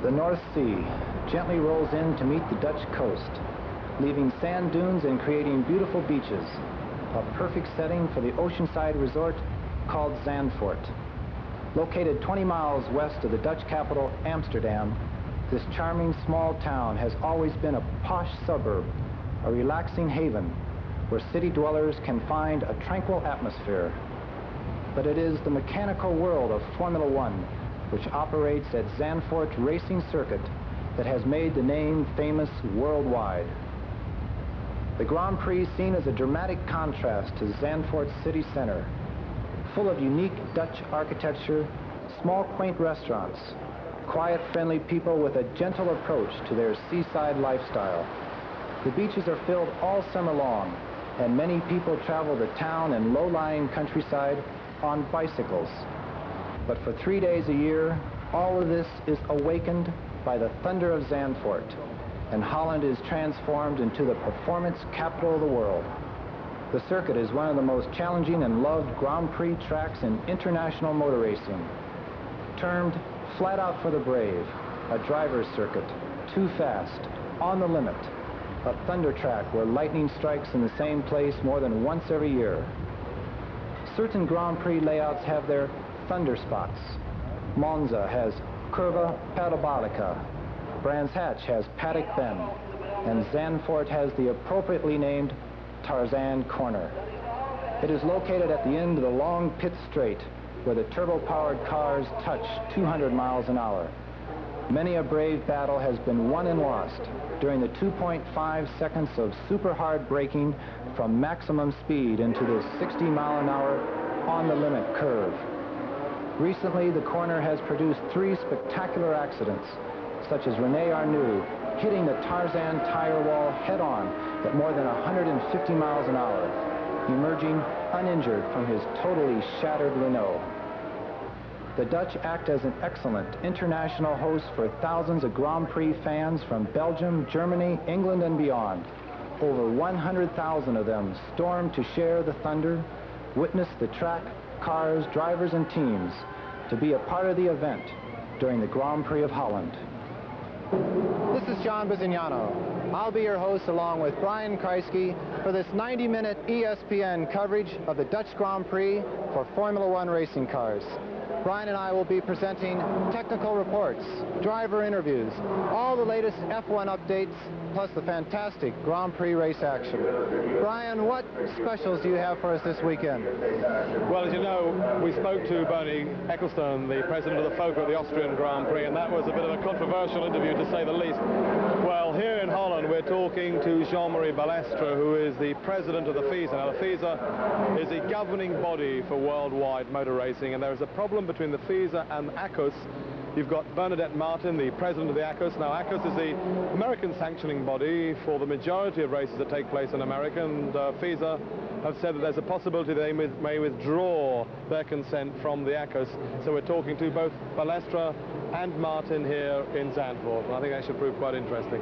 The North Sea gently rolls in to meet the Dutch coast, leaving sand dunes and creating beautiful beaches, a perfect setting for the oceanside resort called Zandvoort. Located 20 miles west of the Dutch capital, Amsterdam, this charming small town has always been a posh suburb, a relaxing haven where city dwellers can find a tranquil atmosphere. But it is the mechanical world of Formula One, which operates at Zandvoort Racing Circuit, that has made the name famous worldwide. The Grand Prix seen as a dramatic contrast to Zandvoort's city center, full of unique Dutch architecture, small quaint restaurants, quiet friendly people with a gentle approach to their seaside lifestyle. The beaches are filled all summer long, and many people travel the town and low-lying countryside on bicycles. But for 3 days a year, all of this is awakened by the thunder of Zandvoort, and Holland is transformed into the performance capital of the world. The circuit is one of the most challenging and loved Grand Prix tracks in international motor racing. Termed Flat Out for the Brave, a driver's circuit, too fast, on the limit, a thunder track where lightning strikes in the same place more than once every year. Certain Grand Prix layouts have their thunder spots. Monza has Curva Parabolica, Brands Hatch has Paddock Bend, and Zandvoort has the appropriately named Tarzan Corner. It is located at the end of the long pit straight where the turbo-powered cars touch 200 miles an hour. Many a brave battle has been won and lost during the 2.5 seconds of super hard braking from maximum speed into this 60-mile-an-hour on-the-limit curve. Recently, the corner has produced 3 spectacular accidents, such as Rene Arnoux hitting the Tarzan tire wall head-on at more than 150 miles an hour, emerging uninjured from his totally shattered Renault. The Dutch act as an excellent international host for thousands of Grand Prix fans from Belgium, Germany, England, and beyond. Over 100,000 of them storm to share the thunder, witness the track, cars, drivers, and teams, to be a part of the event during the Grand Prix of Holland. This is John Bizignano. I'll be your host along with Brian Kreisky for this 90-minute ESPN coverage of the Dutch Grand Prix for Formula One racing cars. Brian and I will be presenting technical reports, driver interviews, all the latest F1 updates, plus the fantastic Grand Prix race action. Brian, what specials do you have for us this weekend? Well, as you know, we spoke to Bernie Ecclestone, the president of the FOCA at the Austrian Grand Prix, and that was a bit of a controversial interview, to say the least. Well, here in Holland, we're talking to Jean-Marie Balestre, who is the president of the FISA. Now, the FISA is a governing body for worldwide motor racing, and there is a problem between the FISA and ACUS. You've got Bernadette Martin, the president of the ACUS. Now, ACUS is the American sanctioning body for the majority of races that take place in America, and FISA have said that there's a possibility they may withdraw their consent from the ACUS. So we're talking to both Balestre and Martin here in Zandvoort, and I think that should prove quite interesting.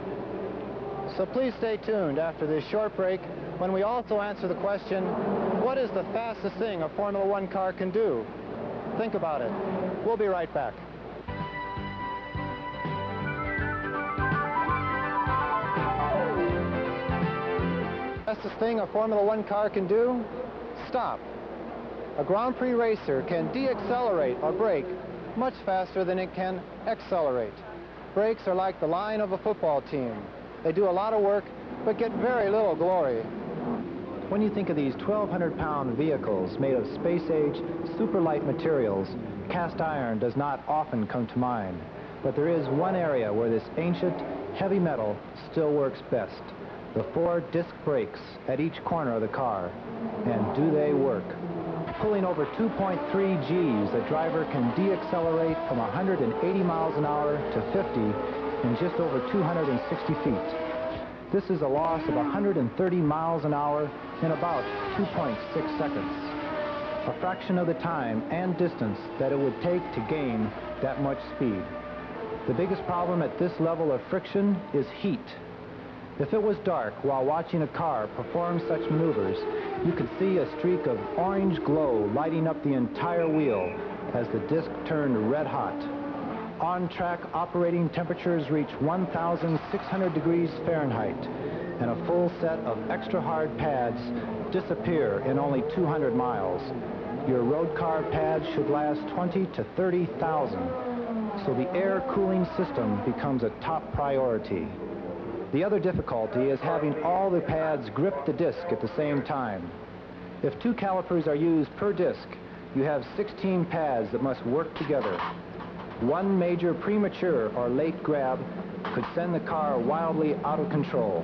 So please stay tuned after this short break, when we also answer the question, what is the fastest thing a Formula One car can do? Think about it. We'll be right back. Fastest thing a Formula One car can do? Stop. A Grand Prix racer can de-accelerate or brake much faster than it can accelerate. Brakes are like the line of a football team. They do a lot of work, but get very little glory. When you think of these 1,200-pound vehicles made of space-age, super-light materials, cast iron does not often come to mind. But there is one area where this ancient, heavy metal still works best. The 4 disc brakes at each corner of the car. And do they work? Pulling over 2.3 Gs, a driver can de-accelerate from 180 miles an hour to 50 in just over 260 feet. This is a loss of 130 miles an hour in about 2.6 seconds. A fraction of the time and distance that it would take to gain that much speed. The biggest problem at this level of friction is heat. If it was dark while watching a car perform such maneuvers, you could see a streak of orange glow lighting up the entire wheel as the disc turned red hot. On-track operating temperatures reach 1,600 degrees Fahrenheit, and a full set of extra hard pads disappear in only 200 miles. Your road car pads should last 20 to 30,000, so the air cooling system becomes a top priority. The other difficulty is having all the pads grip the disc at the same time. If 2 calipers are used per disc, you have 16 pads that must work together. One major premature or late grab could send the car wildly out of control.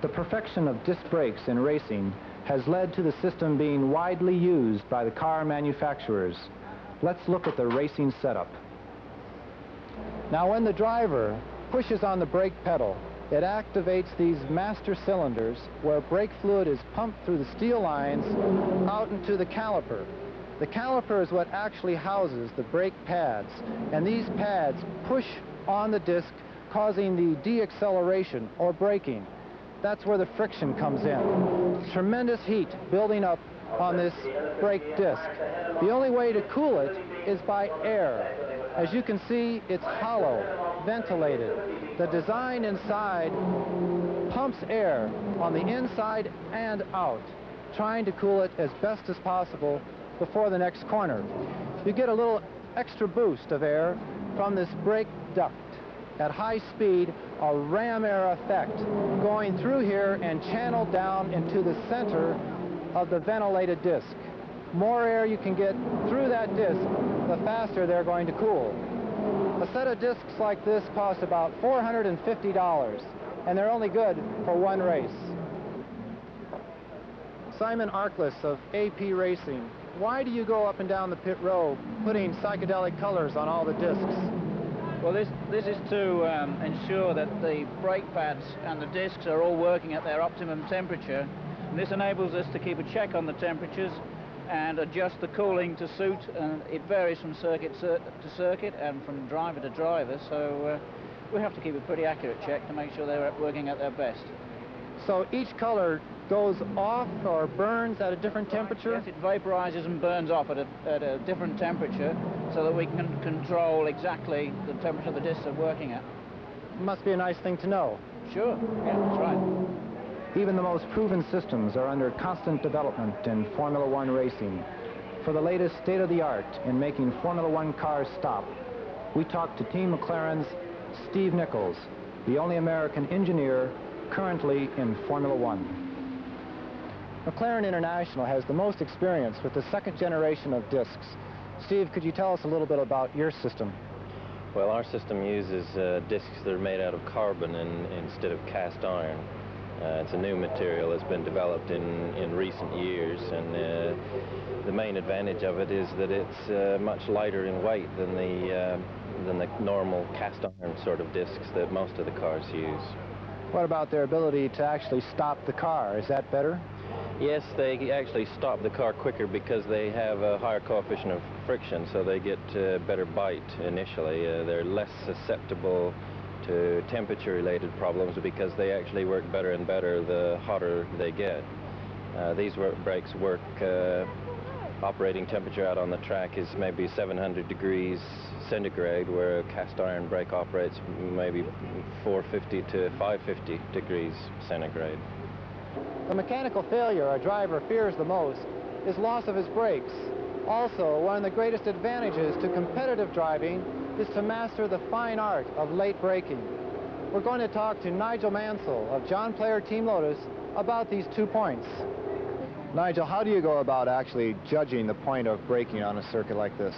The perfection of disc brakes in racing has led to the system being widely used by the car manufacturers. Let's look at the racing setup. Now, when the driver pushes on the brake pedal, it activates these master cylinders where brake fluid is pumped through the steel lines out into the caliper. The caliper is what actually houses the brake pads, and these pads push on the disc, causing the deacceleration or braking. That's where the friction comes in. Tremendous heat building up on this brake disc. The only way to cool it is by air. As you can see, it's hollow, ventilated. The design inside pumps air on the inside and out, trying to cool it as best as possible before the next corner. You get a little extra boost of air from this brake duct. At high speed, a ram air effect going through here and channeled down into the center of the ventilated disc. More air you can get through that disc, the faster they're going to cool. A set of discs like this costs about $450, and they're only good for one race. Simon Arkless of AP Racing, why do you go up and down the pit road putting psychedelic colors on all the discs? Well, this is to ensure that the brake pads and the discs are all working at their optimum temperature. And this enables us to keep a check on the temperatures and adjust the cooling to suit, and it varies from circuit to circuit and from driver to driver, so we have to keep a pretty accurate check to make sure they're working at their best. So each color goes off or burns at a different temperature? Yes, it vaporizes and burns off at a different temperature so that we can control exactly the temperature the discs are working at. Must be a nice thing to know. Sure, yeah, that's right. Even the most proven systems are under constant development in Formula One racing. For the latest state-of-the-art in making Formula One cars stop, we talked to Team McLaren's Steve Nichols, the only American engineer currently in Formula One. McLaren International has the most experience with the second generation of discs. Steve, could you tell us a little bit about your system? Well, our system uses discs that are made out of carbon instead of cast iron. It's a new material that's been developed in recent years, and the main advantage of it is that it's much lighter in weight than the normal cast iron sort of discs that most of the cars use. What about their ability to actually stop the car? Is that better? Yes, they actually stop the car quicker because they have a higher coefficient of friction, so they get better bite initially. They're less susceptible to temperature-related problems because they actually work better and better the hotter they get. These brakes work, operating temperature out on the track is maybe 700 degrees centigrade, where a cast iron brake operates maybe 450 to 550 degrees centigrade. The mechanical failure a driver fears the most is loss of his brakes. Also, one of the greatest advantages to competitive driving is to master the fine art of late braking. We're going to talk to Nigel Mansell of John Player Team Lotus about these 2 points. Nigel, how do you go about actually judging the point of braking on a circuit like this?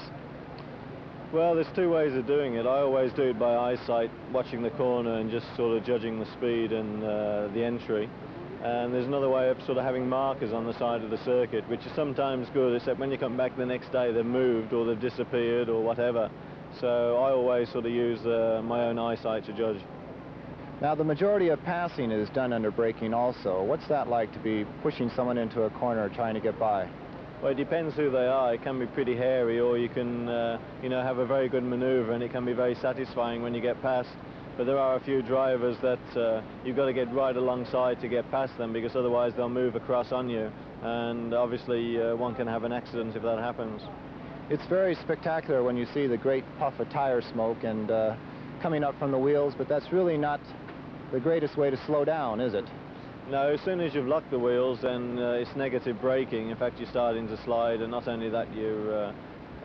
Well, there's 2 ways of doing it. I always do it by eyesight, watching the corner and just sort of judging the speed and the entry. And there's another way of sort of having markers on the side of the circuit, which is sometimes good, except when you come back the next day, they've moved or they've disappeared or whatever. So I always sort of use my own eyesight to judge. Now, the majority of passing is done under braking also. What's that like to be pushing someone into a corner trying to get by? Well, it depends who they are. It can be pretty hairy, or you can, you know, have a very good maneuver, and it can be very satisfying when you get past. But there are a few drivers that you've got to get right alongside to get past them, because otherwise they'll move across on you, and obviously one can have an accident if that happens. It's very spectacular when you see the great puff of tire smoke and coming up from the wheels, but that's really not the greatest way to slow down, is it? No, as soon as you've locked the wheels, then it's negative braking. In fact, you're starting to slide, and not only that, you're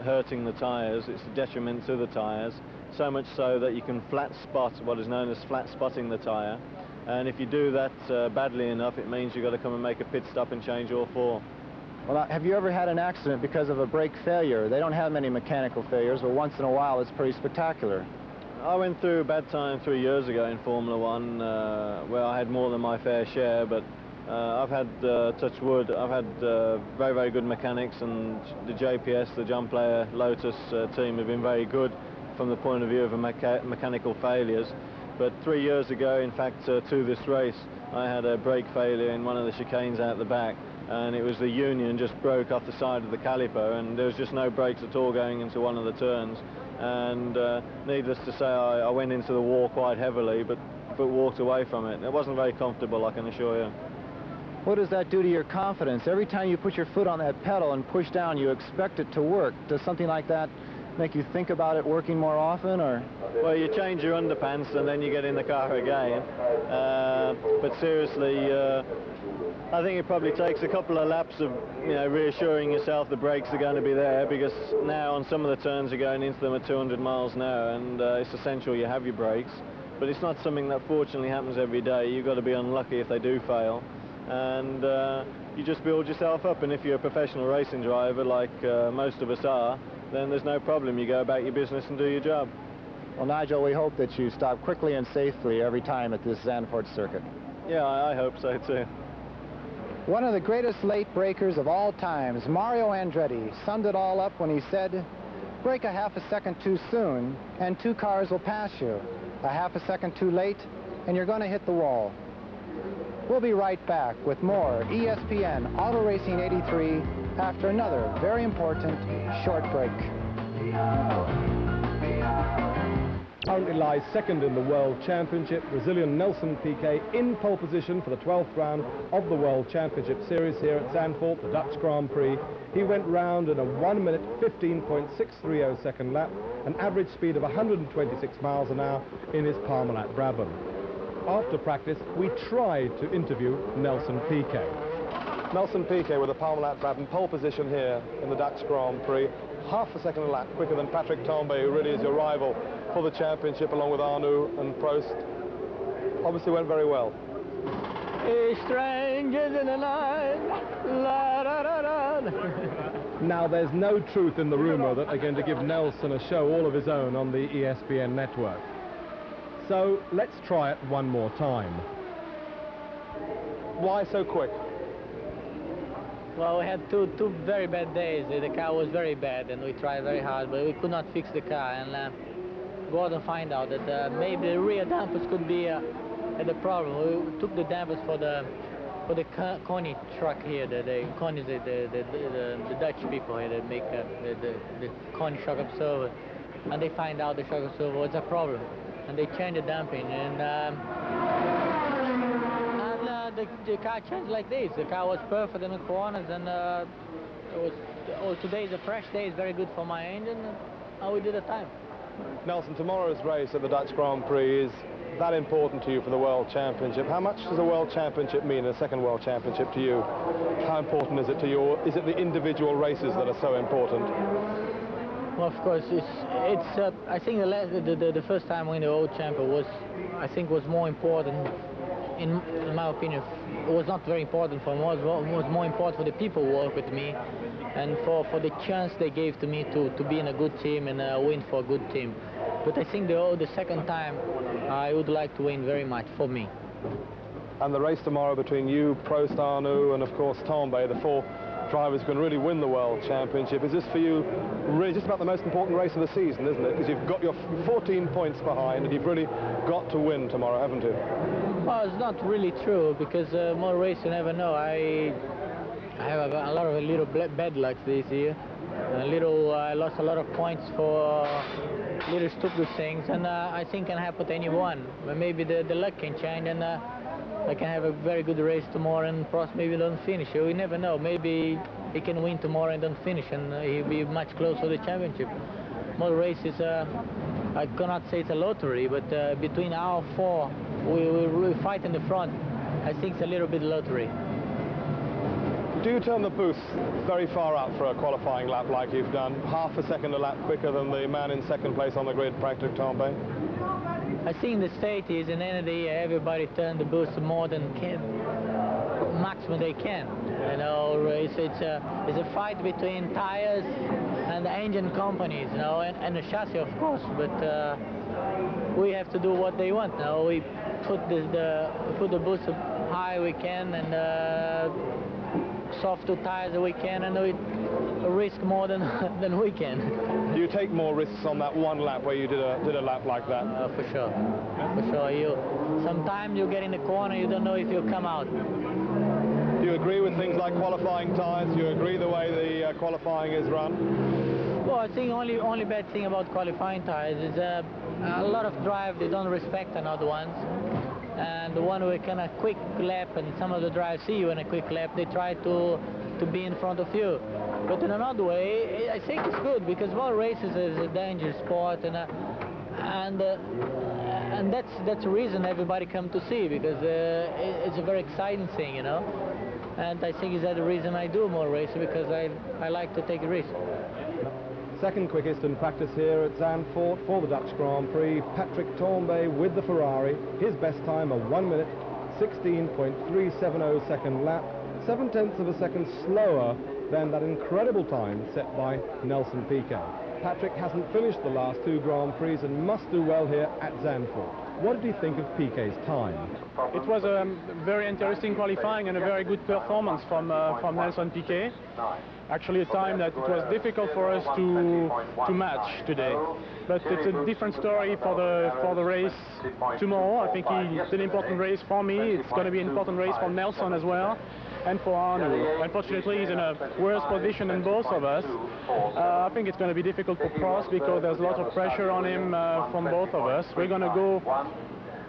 hurting the tires. It's a detriment to the tires, so much so that you can flat spot, what is known as flat spotting the tire. And if you do that badly enough, it means you've got to come and make a pit stop and change all four. Well, have you ever had an accident because of a brake failure? They don't have many mechanical failures, but once in a while it's pretty spectacular. I went through a bad time 3 years ago in Formula One, where I had more than my fair share, but I've had, touch wood, I've had very, very good mechanics, and the JPS, the John Player Lotus team, have been very good from the point of view of mechanical failures. But 3 years ago, in fact, to this race, I had a brake failure in one of the chicanes out the back, and it was the union just broke off the side of the caliper, and there was just no brakes at all going into one of the turns. And needless to say, I went into the wall quite heavily, but walked away from it. It wasn't very comfortable, I can assure you. What does that do to your confidence? Every time you put your foot on that pedal and push down, you expect it to work. Does something like that make you think about it working more often, or? Well, you change your underpants and then you get in the car again. But seriously, I think it probably takes a couple of laps of, reassuring yourself the brakes are going to be there, because now on some of the turns you're going into them at 200 miles an hour, and it's essential you have your brakes. But it's not something that fortunately happens every day. You've got to be unlucky if they do fail. And you just build yourself up, and if you're a professional racing driver like most of us are, then there's no problem. You go about your business and do your job. Well, Nigel, we hope that you stop quickly and safely every time at this Zandvoort circuit. Yeah, I hope so too. One of the greatest late breakers of all times, Mario Andretti, summed it all up when he said, "Brake a half a second too soon and two cars will pass you. A half a second too late and you're going to hit the wall." We'll be right back with more ESPN Auto Racing 83 after another very important short break. Currently lies second in the World Championship, Brazilian Nelson Piquet in pole position for the 12th round of the World Championship Series here at Zandvoort, the Dutch Grand Prix. He went round in a 1 minute 15.630 second lap, an average speed of 126 miles an hour in his Parmalat Brabham. After practice, we tried to interview Nelson Piquet. Nelson Piquet with a Parmalat Brabham, pole position here in the Dutch Grand Prix. Half a second a lap quicker than Patrick Tambay, who really is your rival for the championship, along with Arnoux and Prost. Obviously went very well. Strangers in the night, la da da da. Now, there's no truth in the rumor that they're going to give Nelson a show all of his own on the ESPN network. So let's try it one more time. Why so quick? Well, we had two very bad days. The car was very bad, and we tried very hard, but we could not fix the car. And Gordon found out that maybe the rear dampers could be the problem. We took the dampers for the Connie truck here. The Connie, the Dutch people here that make the Connie shock absorber, and they find out the shock absorber was a problem, and they changed the damping, and the car changed like this. The car was perfect in the corners, and today is a fresh day. It's very good for my engine, and we did the time. Nelson, tomorrow's race at the Dutch Grand Prix is that important to you for the World Championship. How much does a World Championship mean, a second World Championship to you? How important is it to you, or is it the individual races that are so important? Well, of course, it's I think the first time winning the World Champion was more important. In my opinion, it was not very important for me. It was more important for the people who work with me, and for the chance they gave to me to be in a good team and win for a good team. But I think the second time, I would like to win very much for me. And the race tomorrow between you, Prost, Arnoux, and of course Tambay, the four drivers who can really win the World Championship. Is this for you really just about the most important race of the season, isn't it? Because you've got your 14 points behind, and you've really got to win tomorrow, haven't you? Well, it's not really true, because more race you never know. I have a lot of little bad luck this year. I lost a lot of points for little stupid things, and I think can happen to anyone. But maybe the luck can change, and I can have a very good race tomorrow and Prost maybe don't finish. We never know. Maybe he can win tomorrow and don't finish, and he'll be much closer to the championship. Motor race is, I cannot say it's a lottery, but between our four, we fight in the front. I think it's a little bit lottery. Do you turn the boost very far up for a qualifying lap like you've done? Half a second a lap quicker than the man in second place on the grid, Patrick Tambay? I think the state is in the end of the year, everybody turn the boost more than maximum they can. You know, it's a fight between tires and the engine companies, you know, and the chassis, of course. But we have to do what they want. Now we put the boost high we can, and soft to tires we can, and we risk more than we can. Do you take more risks on that one lap where you did a lap like that? For sure. For sure. Sometimes you get in the corner, you don't know if you'll come out. Do you agree with things like qualifying tires? Do you agree the way the qualifying is run? Well, I think only bad thing about qualifying tires is a lot of drive they don't respect another ones. And the one who can a quick lap, and some of the drivers see you in a quick lap, they try to be in front of you. But in another way, I think it's good, because motor races is a dangerous sport, and that's the reason everybody come to see, because it's a very exciting thing, you know. And I think is that the reason I do motor racing, because I like to take a risk. Second quickest in practice here at Zandvoort for the Dutch Grand Prix, Patrick Tambay with the Ferrari. His best time, a 1 minute 16.370 second lap, 7/10 of a second slower than that incredible time set by Nelson Piquet. Patrick hasn't finished the last two Grand Prix and must do well here at Zandvoort. What did you think of Piquet's time? It was a very interesting qualifying and a very good performance from Nelson Piquet. Actually, a time that it was difficult for us to match today. But it's a different story for the race tomorrow. I think it's an important race for me. It's going to be an important race for Nelson as well, and for Arnoux. Unfortunately, he's in a worse position than both of us. I think it's going to be difficult for Prost, because there's a lot of pressure on him from both of us. We're going to go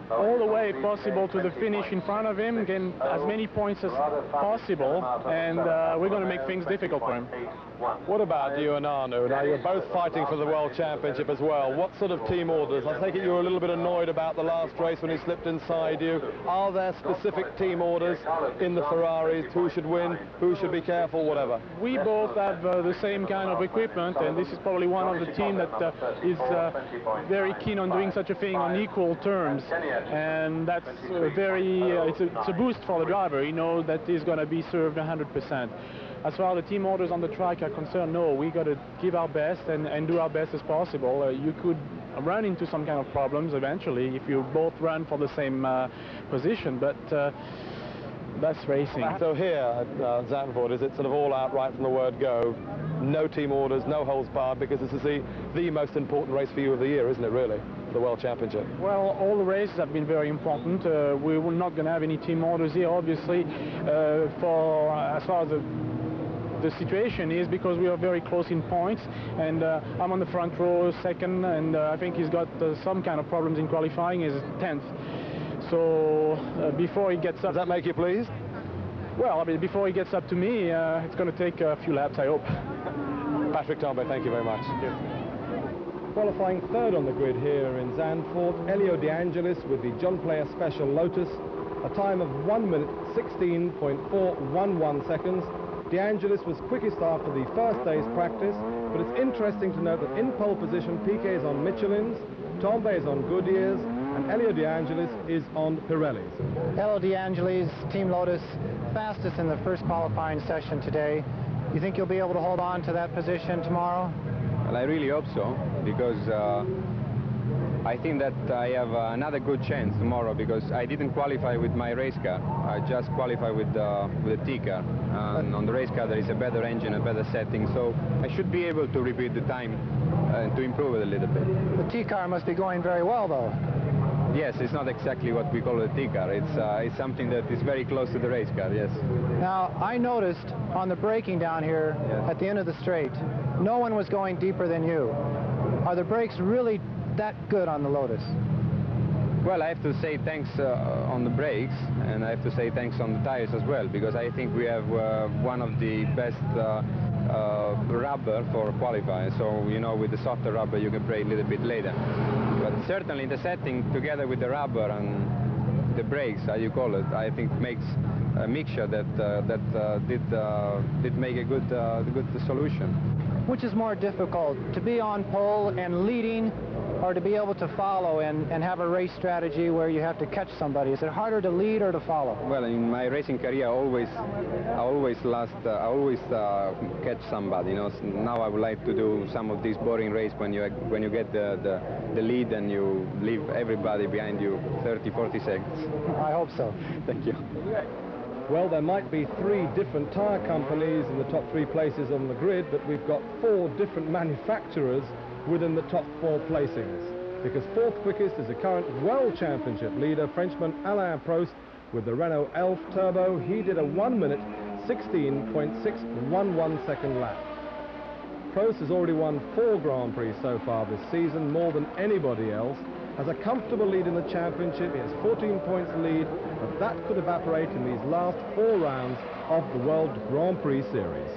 all the way possible to the finish in front of him, getting as many points as possible, and we're going to make things difficult for him. What about you and Arnoux? Now, you're both fighting for the World Championship as well. What sort of team orders? I take it you were a little bit annoyed about the last race when he slipped inside you. Are there specific team orders in the Ferraris? Who should win? Who should be careful? Whatever. We both have the same kind of equipment, and this is probably one of the team that is very keen on doing such a thing on equal terms. And that's it's a boost for the driver. He knows that he's going to be served 100%. As far as the team orders on the track are concerned, no, we got to give our best and do our best as possible. You could run into some kind of problems eventually if you both run for the same position, but that's racing. So here at Zandvoort, is it sort of all out right from the word go? No team orders, no holds barred, because this is the most important race for you of the year, isn't it, really? The World Championship. Well, all the races have been very important. We were not going to have any team orders here, obviously, as far as the situation is, because we are very close in points, and I'm on the front row second, and I think he's got some kind of problems in qualifying. He's 10th. So before he gets up... Does that make you pleased? Well, I mean, before he gets up to me, it's going to take a few laps, I hope. Patrick Tambay, thank you very much. Thank you. Qualifying third on the grid here in Zandvoort, Elio De Angelis with the John Player Special Lotus, a time of 1 minute 16.411 seconds. De Angelis was quickest after the first day's practice, but it's interesting to note that in pole position, Piquet is on Michelin's, Tambay is on Goodyear's, and Elio De Angelis is on Pirelli's. Elio De Angelis, Team Lotus, fastest in the first qualifying session today. You think you'll be able to hold on to that position tomorrow? Well, I really hope so, because I think that I have another good chance tomorrow, because I didn't qualify with my race car. I just qualified with the T car. And on the race car there is a better engine, a better setting, so I should be able to repeat the time and to improve it a little bit. The T car must be going very well, though. Yes, it's not exactly what we call a T car. It's something that is very close to the race car, yes. Now, I noticed on the braking down here at the end of the straight, no one was going deeper than you. Are the brakes really that good on the Lotus? Well, I have to say thanks on the brakes, and I have to say thanks on the tires as well, because I think we have one of the best rubber for qualifying. So, you know, with the softer rubber you can brake a little bit later. But certainly the setting together with the rubber and the brakes, as you call it, I think makes a mixture that did make a good solution. Which is more difficult, to be on pole and leading, or to be able to follow and have a race strategy where you have to catch somebody? Is it harder to lead or to follow? Well, in my racing career, I always catch somebody. You know, now I would like to do some of these boring race when you get the lead and you leave everybody behind you 30, 40 seconds. I hope so. Thank you. Well, there might be 3 different tyre companies in the top 3 places on the grid, but we've got 4 different manufacturers within the top 4 placings. Because 4th quickest is the current World Championship leader, Frenchman Alain Prost, with the Renault Elf Turbo. He did a 1 minute 16.611 second lap. Prost has already won 4 Grand Prix so far this season, more than anybody else. Has a comfortable lead in the championship. He has 14 points lead, but that could evaporate in these last 4 rounds of the World Grand Prix Series.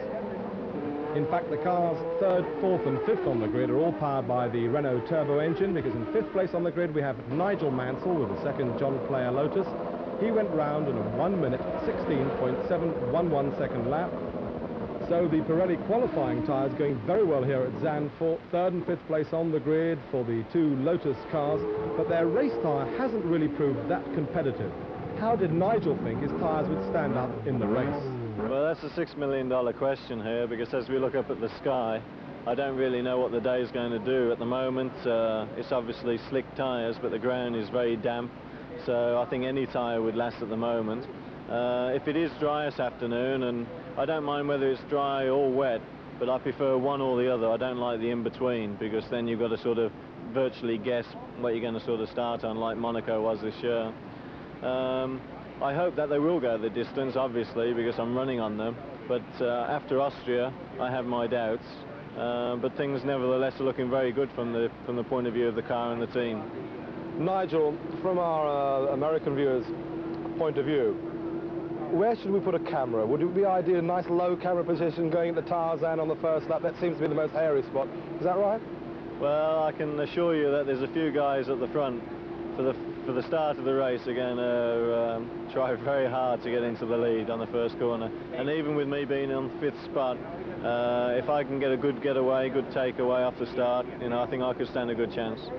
In fact, the cars 3rd, 4th and 5th on the grid are all powered by the Renault Turbo engine, because in 5th place on the grid we have Nigel Mansell with the 2nd John Player Lotus. He went round in a 1 minute 16.711 second lap. So the Pirelli qualifying tyres going very well here at Zandvoort. 3rd and 5th place on the grid for the 2 Lotus cars, but their race tyre hasn't really proved that competitive. How did Nigel think his tyres would stand up in the race? Well, that's a $6 million question here, because as we look up at the sky, I don't really know what the day is going to do. At the moment, it's obviously slick tyres, but the ground is very damp, so I think any tyre would last at the moment. If it is dry this afternoon, and I don't mind whether it's dry or wet, but I prefer one or the other. I don't like the in-between, because then you've got to sort of virtually guess what you're going to sort of start on, like Monaco was this year. I hope that they will go the distance, obviously, because I'm running on them, but after Austria I have my doubts, but things nevertheless are looking very good from the point of view of the car and the team. Nigel, from our American viewers' point of view, where should we put a camera? Would it be ideal, a nice low camera position going into Tarzan on the first lap? That seems to be the most hairy spot. Is that right? Well, I can assure you that there's a few guys at the front for the start of the race are going to try very hard to get into the lead on the first corner. And even with me being on 5th spot, if I can get a good getaway, good takeaway off the start, you know, I think I could stand a good chance.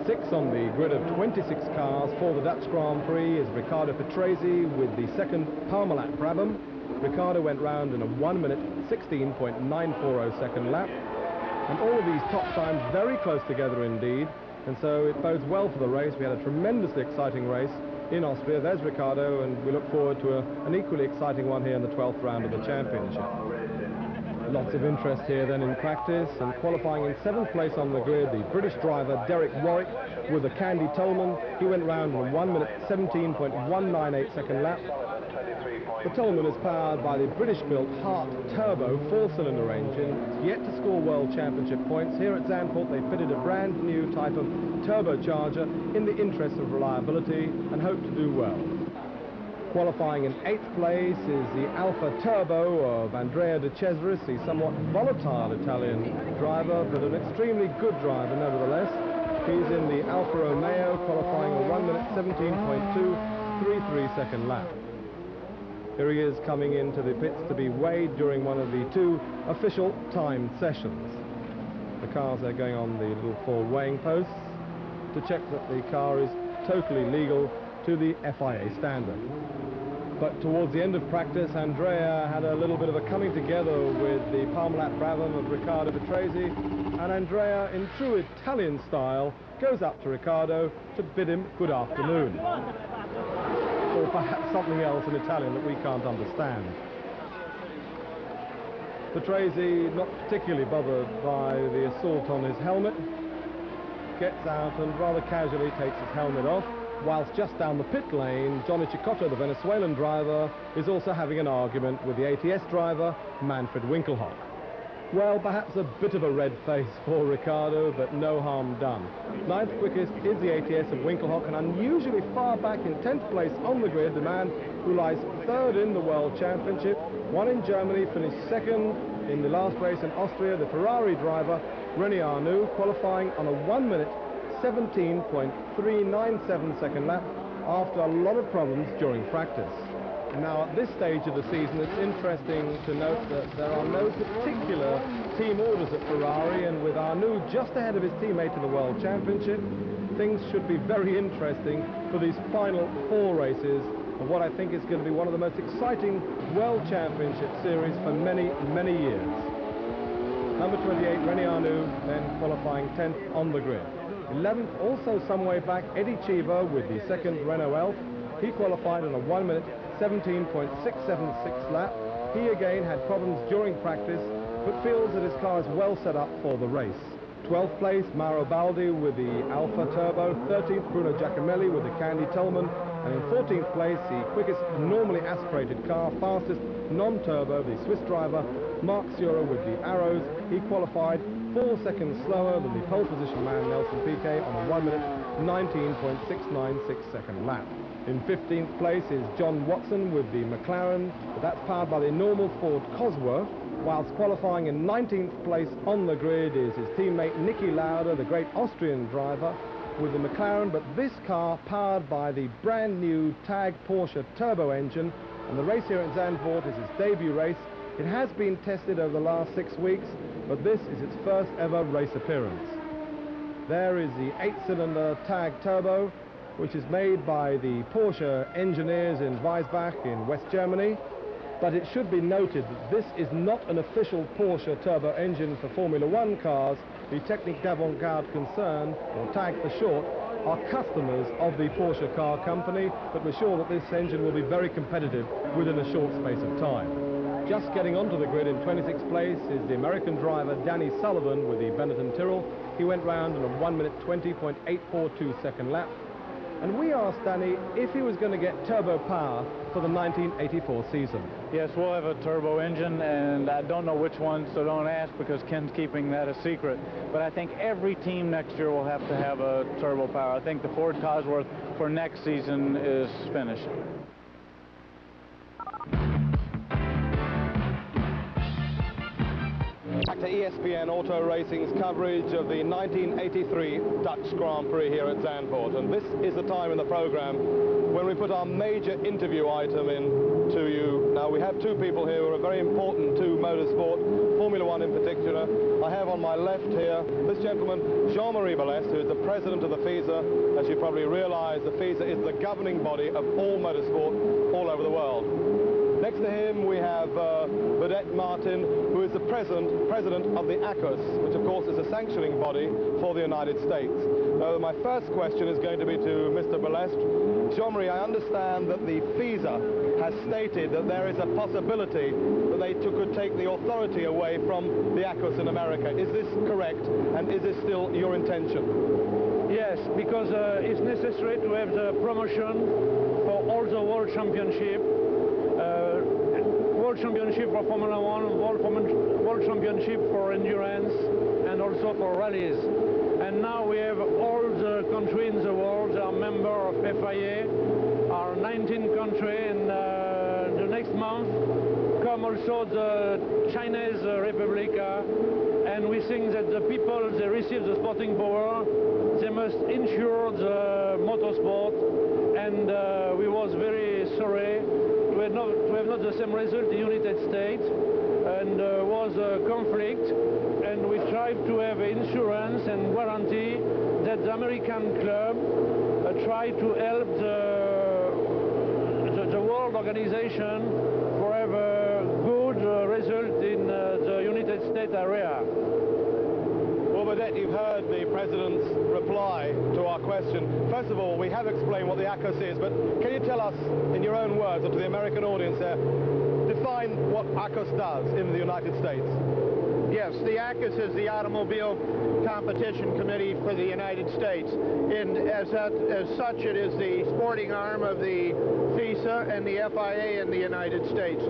6 on the grid of 26 cars for the Dutch Grand Prix is Riccardo Patrese with the 2nd Parmalat Brabham. Riccardo went round in a 1 minute 16.940 second lap. And all of these top times very close together indeed. And so it bodes well for the race. We had a tremendously exciting race in Austria. There's Riccardo, and we look forward to an equally exciting one here in the 12th round of the championship. Lots of interest here then in practice, and qualifying in 7th place on the grid, the British driver Derek Warwick with the Candy Tolman. He went round in a 1 minute 17.198 second lap. The Tolman is powered by the British-built Hart Turbo 4-cylinder engine. It's yet to score World Championship points. Here at Zandvoort they fitted a brand new type of turbocharger in the interest of reliability and hope to do well. Qualifying in 8th place is the Alfa Turbo of Andrea De Cesaris, the somewhat volatile Italian driver, but an extremely good driver nevertheless. He's in the Alfa Romeo, qualifying a 1 minute 17.233 second lap. Here he is coming into the pits to be weighed during one of the 2 official timed sessions. The cars are going on the little 4 weighing posts to check that the car is totally legal to the FIA standard. But towards the end of practice, Andrea had a little bit of a coming together with the Parmalat Brabham of Riccardo Patrese, and Andrea, in true Italian style, goes up to Riccardo to bid him good afternoon. Or perhaps something else in Italian that we can't understand. Patrese, not particularly bothered by the assault on his helmet, gets out and rather casually takes his helmet off, whilst just down the pit lane, Johnny Cicotto, the Venezuelan driver, is also having an argument with the ATS driver, Manfred Winkelhock. Well, perhaps a bit of a red face for Ricciardo, but no harm done. Ninth quickest is the ATS of Winkelhock, and unusually far back in 10th place on the grid, the man who lies third in the World Championship, won in Germany, finished second in the last race in Austria, the Ferrari driver, René Arnoux, qualifying on a 1-minute 17.397 second lap after a lot of problems during practice. Now, at this stage of the season, it's interesting to note that there are no particular team orders at Ferrari, and with Arnoux just ahead of his teammate in the World Championship, things should be very interesting for these final 4 races of what I think is going to be one of the most exciting World Championship series for many, many years. Number 28, René Arnoux, then qualifying 10th on the grid. 11th, also some way back, Eddie Cheever with the second Renault Elf. He qualified on a 1-minute 17.676 lap. He again had problems during practice, but feels that his car is well set up for the race. 12th place, Mauro Baldi with the Alfa Turbo. 13th, Bruno Giacomelli with the Candy Tolman. And in 14th place, the quickest normally aspirated car, fastest non-turbo, the Swiss driver, Marc Surer with the Arrows. He qualified 4 seconds slower than the pole position man, Nelson Piquet, on a 1-minute 19.696 second lap. In 15th place is John Watson with the McLaren, but that's powered by the normal Ford Cosworth, whilst qualifying in 19th place on the grid is his teammate Niki Lauda, the great Austrian driver, with the McLaren, but this car powered by the brand new TAG Porsche turbo engine, and the race here at Zandvoort is its debut race. It has been tested over the last 6 weeks, but this is its first ever race appearance. There is the 8-cylinder TAG Turbo, which is made by the Porsche engineers in Weisbach in West Germany. But it should be noted that this is not an official Porsche turbo engine for Formula One cars. The Technique d'Avant-Garde concern, or TAG for short, are customers of the Porsche car company, but we're sure that this engine will be very competitive within a short space of time. Just getting onto the grid in 26th place is the American driver Danny Sullivan with the Benetton Tyrrell. He went round in a 1-minute 20.842 second lap. And we asked Danny if he was going to get turbo power for the 1984 season. Yes, we'll have a turbo engine, and I don't know which one, so don't ask, because Ken's keeping that a secret. But I think every team next year will have to have a turbo power. I think the Ford Cosworth for next season is finished. Back to ESPN Auto Racing's coverage of the 1983 Dutch Grand Prix here at Zandvoort. And this is the time in the program when we put our major interview item in to you. Now, we have 2 people here who are very important to motorsport, Formula One in particular. I have on my left here this gentleman, Jean-Marie Balestre, who is the president of the FISA. As you probably realize, the FISA is the governing body of all motorsport all over the world. Next to him we have Vedette Martin, who is the president of the ACUS, which of course is a sanctioning body for the United States. Now, my first question is going to be to Mr. Balestre. Jean-Marie, I understand that the FISA has stated that there is a possibility that they could take the authority away from the ACUS in America. Is this correct, and is this still your intention? Yes, because it's necessary to have the promotion for all the World Championship. World Championship for Formula One, World Championship for endurance, and also for rallies. And now we have all the countries in the world that are member of FIA, our 19th country, and the next month come also the Chinese Republic, and we think that the people, they receive the sporting power, they must insure the motorsport, and we was very sorry to have not the same result in the United States, and was a conflict, and we tried to have insurance and guarantee that the American club try to help the world organization for have a good result in the United States area. Well, Vedette, you've heard the President's reply to our question. First of all, we have explained what the ACUS is, but can you tell us, in your own words, or to the American audience there, define what ACUS does in the United States? Yes, the ACUS is the Automobile Competition Committee for the United States. And as such, it is the sporting arm of the FISA and the FIA in the United States.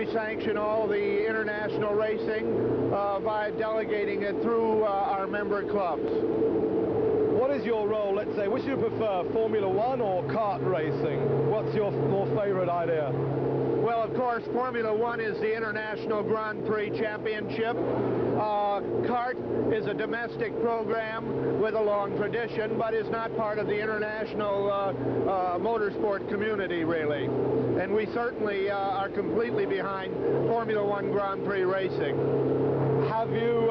we sanction all the international racing by delegating it through our member clubs. What is your role, let's say, which do you prefer, Formula One or kart racing? What's your more favorite idea? Well, of course, Formula One is the International Grand Prix Championship. Kart is a domestic program with a long tradition, but is not part of the international motorsport community, really. And we certainly are completely behind Formula One Grand Prix racing. Have you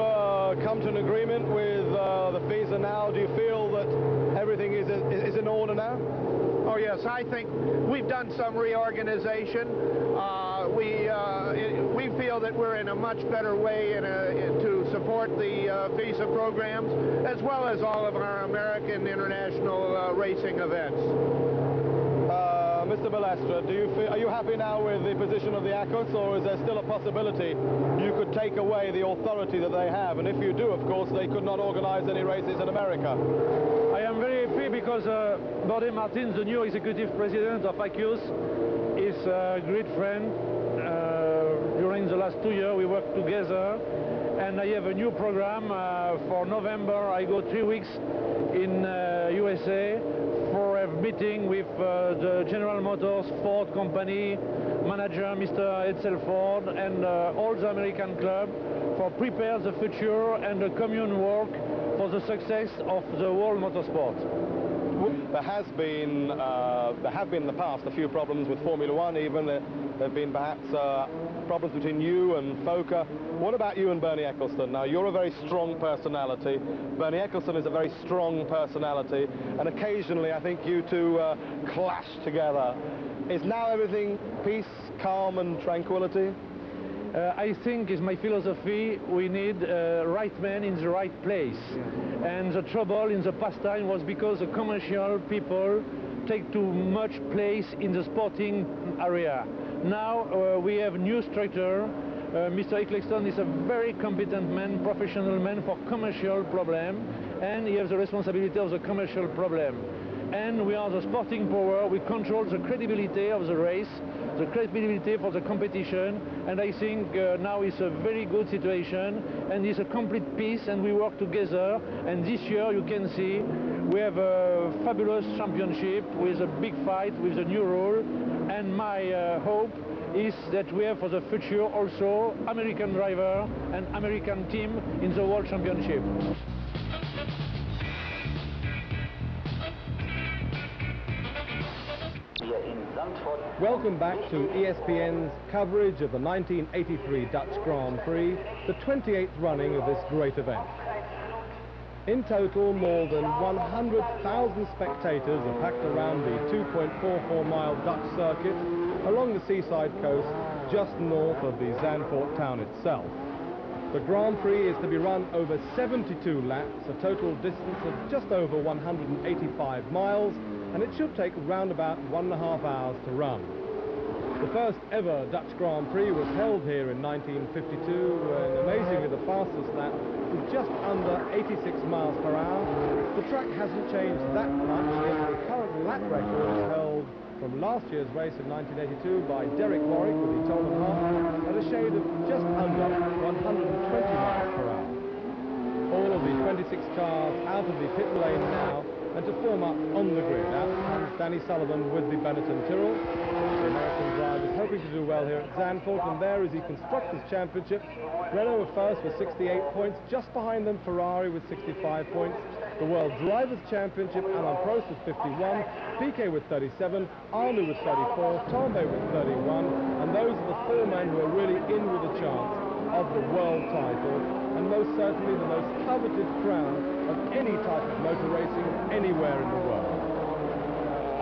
come to an agreement with the FISA now? Do you feel that everything is in order now? Oh yes, I think we've done some reorganization. We feel that we're in a much better way to support the FISA programs, as well as all of our American international racing events. Mr. Balestra, are you happy now with the position of the ACOS, or is there still a possibility you could take away the authority that they have? And if you do, of course, they could not organize any races in America. I am very happy because Borde Martin, the new executive president of ACOS, is a great friend. During the last 2 years we worked together, and I have a new program for November. I go 3 weeks in USA for a meeting with the General Motors Ford company manager, Mr. Edsel Ford, and all the American club for prepare the future and the commune work for the success of the world motorsport. There have been in the past a few problems with Formula One even. There have been perhaps problems between you and FOCA. What about you and Bernie Ecclestone? Now, you're a very strong personality. Bernie Ecclestone is a very strong personality, and occasionally I think you two clash together. Is now everything peace, calm and tranquility? I think it's my philosophy, we need right man in the right place. And the trouble in the past time was because the commercial people take too much place in the sporting area. Now we have new structure. Mr. Ecclestone is a very competent man, professional man for commercial problem, and he has the responsibility of the commercial problem. And we are the sporting power, we control the credibility of the race, the credibility for the competition, and I think now it's a very good situation, and it's a complete peace, and we work together, and this year you can see we have a fabulous championship with a big fight, with a new rule, and my hope is that we have for the future also American driver and American team in the World Championship. Welcome back to ESPN's coverage of the 1983 Dutch Grand Prix, the 28th running of this great event. In total, more than 100,000 spectators are packed around the 2.44-mile Dutch circuit along the seaside coast just north of the Zandvoort town itself. The Grand Prix is to be run over 72 laps, a total distance of just over 185 miles, and it should take round about 1.5 hours to run. The first ever Dutch Grand Prix was held here in 1952, and amazingly the fastest lap was just under 86 miles per hour. The track hasn't changed that much, yet the current lap record is held from last year's race in 1982 by Derek Warwick with the Tolman Hart at a shade of just under 120 miles per hour. All of the 26 cars out of the pit lane now, and to form up on the grid. Out comes Danny Sullivan with the Benetton Tyrrell. The American driver is hoping to do well here at Zandvoort, and there is the Constructors' Championship. Renault are first with 68 points, just behind them Ferrari with 65 points. The World Drivers' Championship, Alain Prost with 51, Piquet with 37, Arnoux with 34, Tambay with 31, and those are the four men who are really in with a chance of the world title, and most certainly the most coveted crown of any type of motor racing anywhere in the world.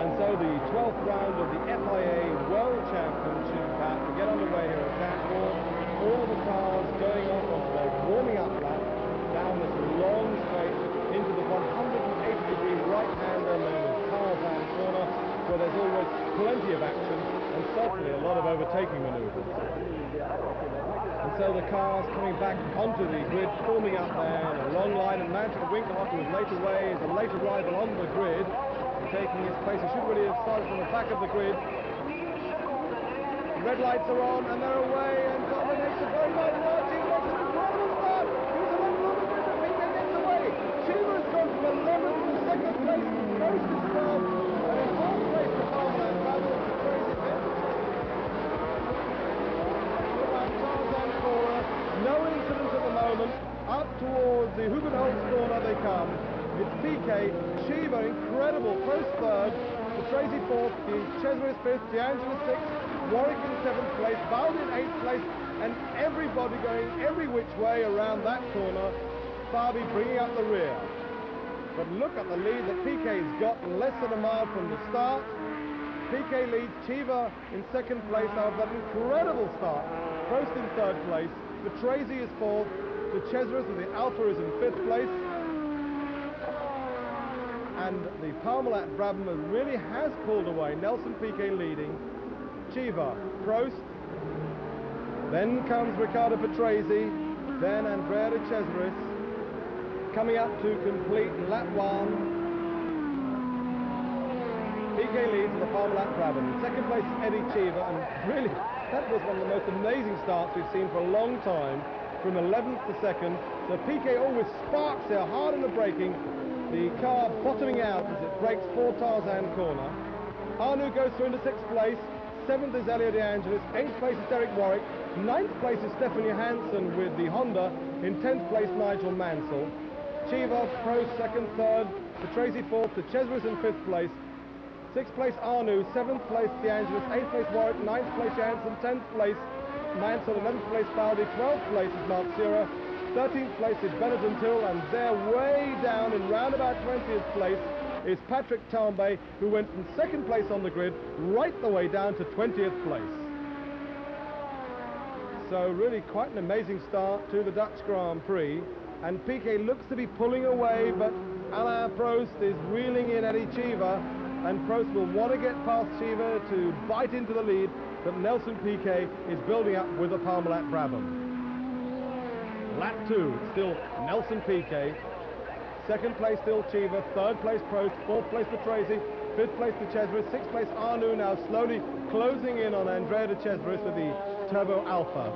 And so the 12th round of the FIA World Championship about to get underway here at Zandvoort. All the cars going off onto their warming up lap down this long straight into the 180-degree right-hander known as Tarzan corner, where there's always plenty of action and certainly a lot of overtaking manoeuvres. And so the cars coming back onto the grid, forming up there in a long line, and Manfred Winkelhock, who was late away, is a late arrival on the grid, and taking his place. He should really have started from the back of the grid. Red lights are on, and they're away, and Tomlin makes a very nice start. Cheever makes an incredible start. He's a little bit of PK gets away. Cheever has gone from 11th to 2nd place. Prost is 12th, and in 4th place the Parmalat Brabham to Crazy Pit. Around Tarzan corner, no incident at the moment. Up towards the Hugenholtz corner they come. It's PK, Cheever, incredible, Prost 3rd, the Tracy 4th, the Chesris 5th, De Angelis 6th, Warwick in 7th place, Baldi in 8th place, and everybody going every which way around that corner. Fabi bringing up the rear. But look at the lead that PK's got in less than a mile from the start. PK leads Cheever in 2nd place after that incredible start. Prost in 3rd place, the Tracy is 4th, the Chesris of the Alpha is in 5th place. And the Parmalat Brabham really has pulled away. Nelson Piquet leading. Cheever, Prost. Then comes Riccardo Patrese. Then Andrea de Cesaris. Coming up to complete lap 1. Piquet leads with the Parmalat Brabham. In 2nd place is Eddie Cheever. And really, that was one of the most amazing starts we've seen for a long time. From 11th to 2nd. So Piquet always sparks there, hard in the braking. The car bottoming out as it brakes for Tarzan corner. Arnoux goes through into 6th place. 7th is Elio De Angelis. 8th place is Derek Warwick. 9th place is Stefan Johansson with the Honda. In 10th place, Nigel Mansell. Cheever, Prost, 2nd, 3rd. The Tracy 4th. The Chesris in 5th place. 6th place, Arnoux. 7th place, De Angelis. 8th place, Warwick. 9th place, Johansson. 10th place, Mansell. 11th place, Baldi. 12th place is Mark Sierra. 13th place is Benetton Hill, and there way down in round about 20th place is Patrick Tambay, who went from 2nd place on the grid right the way down to 20th place. So really quite an amazing start to the Dutch Grand Prix, and Piquet looks to be pulling away, but Alain Prost is reeling in Eddie Cheever, and Prost will want to get past Cheever to bite into the lead that Nelson Piquet is building up with the Parmalat Brabham. Lap 2, still Nelson Piquet. 2nd place still Cheever, 3rd place Prost, 4th place Patrese, 5th place De Cesaris, 6th place Arnoux, now slowly closing in on Andrea De Cesaris with the Turbo Alpha.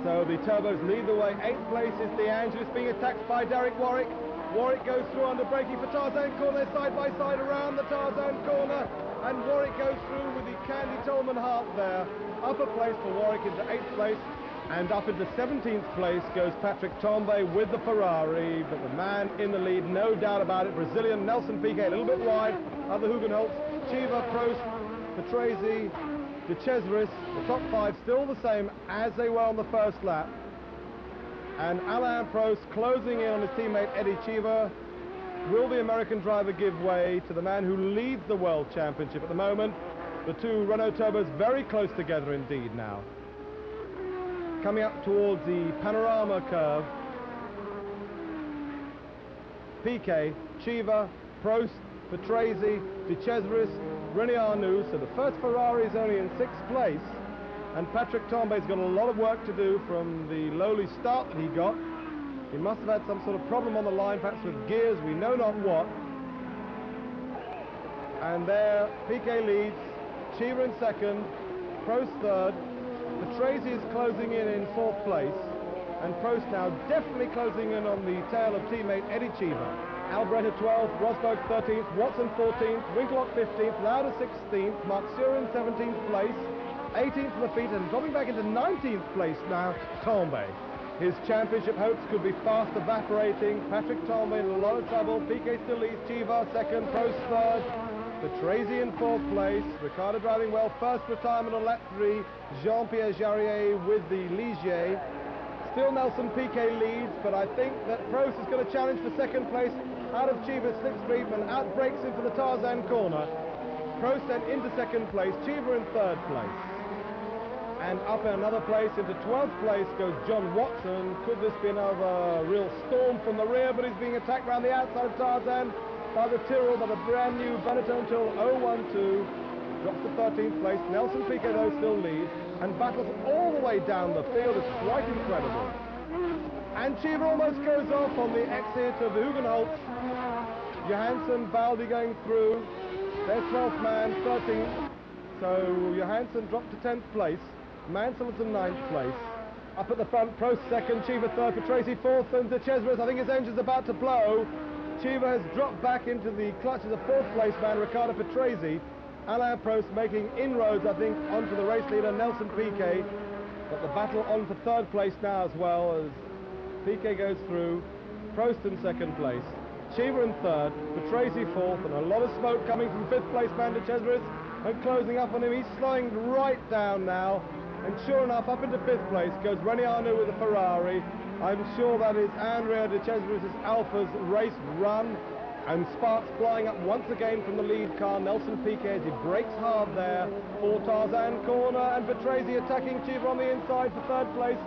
So the Turbos lead the way. 8th place is De Angelis being attacked by Derek Warwick. Warwick goes through under braking for Tarzan corner, side by side around the Tarzan corner, and Warwick goes through with the Candy Tolman Hart there. Upper place for Warwick into 8th place. And up into 17th place goes Patrick Tambay with the Ferrari, but the man in the lead, no doubt about it, Brazilian Nelson Piquet, a little bit wide of the Hugenholtz. Cheever, Prost, Patrese, De Cesaris, the top 5 still the same as they were on the first lap. And Alain Prost closing in on his teammate Eddie Cheever. Will the American driver give way to the man who leads the World Championship at the moment? The two Renault Turbos very close together indeed now. Coming up towards the panorama curve, Piquet, Cheever, Prost, Patrese, De Cesaris, René Arnoux. So the first Ferrari is only in 6th place, and Patrick Tambay's got a lot of work to do from the lowly start that he got. He must have had some sort of problem on the line, perhaps with gears, we know not what. And there, Piquet leads, Cheever in 2nd, Prost 3rd. Patrese is closing in 4th place, and Prost now definitely closing in on the tail of teammate Eddie Cheever. Albretta 12th, Rosberg 13th, Watson 14th, Winkelhock 15th, Lauda 16th, Mark Sierra in 17th place, 18th for the feet, and dropping back into 19th place now, Tambay. His championship hopes could be fast evaporating. Patrick Tambay in a lot of trouble. Piquet still leads, Cheever 2nd, Prost 3rd. Patrese in 4th place, Ricciardo driving well, first retirement on lap 3, Jean-Pierre Jarier with the Ligier. Still Nelson Piquet leads, but I think that Prost is going to challenge for 2nd place out of Cheever's slipstream and outbreaks him for the Tarzan corner. Prost then into 2nd place, Cheever in 3rd place. And up in another place, into 12th place goes John Watson. Could this be another real storm from the rear, but he's being attacked around the outside of Tarzan by the Tyrrell, by the brand new Benetton Tyrrell 012, drops to 13th place. Nelson Piquet though still leads and battles all the way down the field. It's quite incredible. And Cheever almost goes off on the exit of the Hugenholtz. Johansson, Baldi going through. There's 12th man, 13th. So Johansson dropped to 10th place, Mansell to 9th place. Up at the front, Prost second, Cheever third, Patrese fourth, and De Cesaris, I think his engine's about to blow. Cheever has dropped back into the clutches of 4th place man, Riccardo Patrese. Alain Prost making inroads, I think, onto the race leader, Nelson Piquet. But the battle on for 3rd place now as well, as Piquet goes through. Prost in 2nd place, Cheever in 3rd, Patrese 4th, and a lot of smoke coming from 5th place man, De Cesaris, and closing up on him. He's slowing right down now, and sure enough, up into 5th place goes René Arnoux with the Ferrari. I'm sure that is Andrea De Cesaris' Alpha's race run, and sparks flying up once again from the lead car. Nelson Piquet, as he brakes hard there for Tarzan corner, and Patrese attacking Cheever on the inside for 3rd place.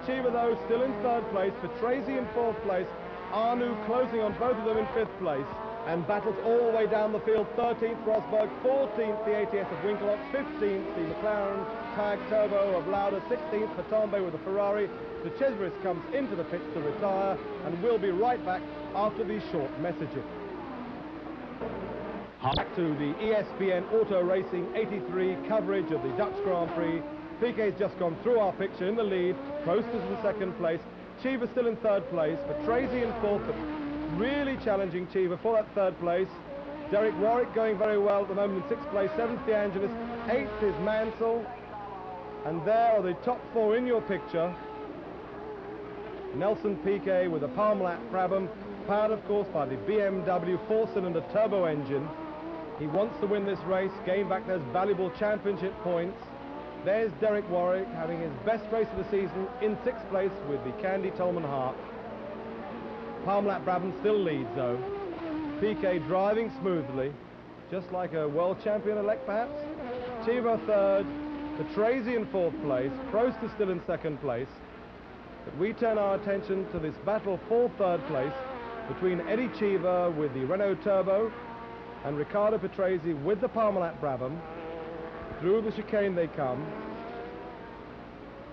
Cheever, though, still in 3rd place, Patrese in 4th place, Arnoux closing on both of them in 5th place, and battles all the way down the field. 13th Rosberg, 14th the ATS of Winkelhock, 15th the McLaren Tag Turbo of Lauda, 16th for Tambay with the Ferrari. De Cesaris comes into the pits to retire, and we'll be right back after these short messages. Back to the ESPN Auto Racing 83 coverage of the Dutch Grand Prix. Piquet's just gone through our picture in the lead, Prost is in 2nd place, Cheever still in 3rd place, Patrese in 4th, but really challenging Cheever for that 3rd place. Derek Warwick going very well at the moment in 6th place, 7th De Angelis, 8th is Mansell, and there are the top 4 in your picture. Nelson Piquet with a Parmalat Brabham, powered of course by the BMW 4-cylinder turbo engine. He wants to win this race, gain back those valuable championship points. There's Derek Warwick having his best race of the season in 6th place with the Candy Tolman Hart. Parmalat Brabham still leads though. Piquet driving smoothly, just like a world champion-elect perhaps. Cheever 3rd, Patrese in 4th place, Prost is still in 2nd place. But we turn our attention to this battle for 3rd place between Eddie Cheever with the Renault Turbo and Riccardo Patrese with the Parmalat Brabham. Through the chicane they come,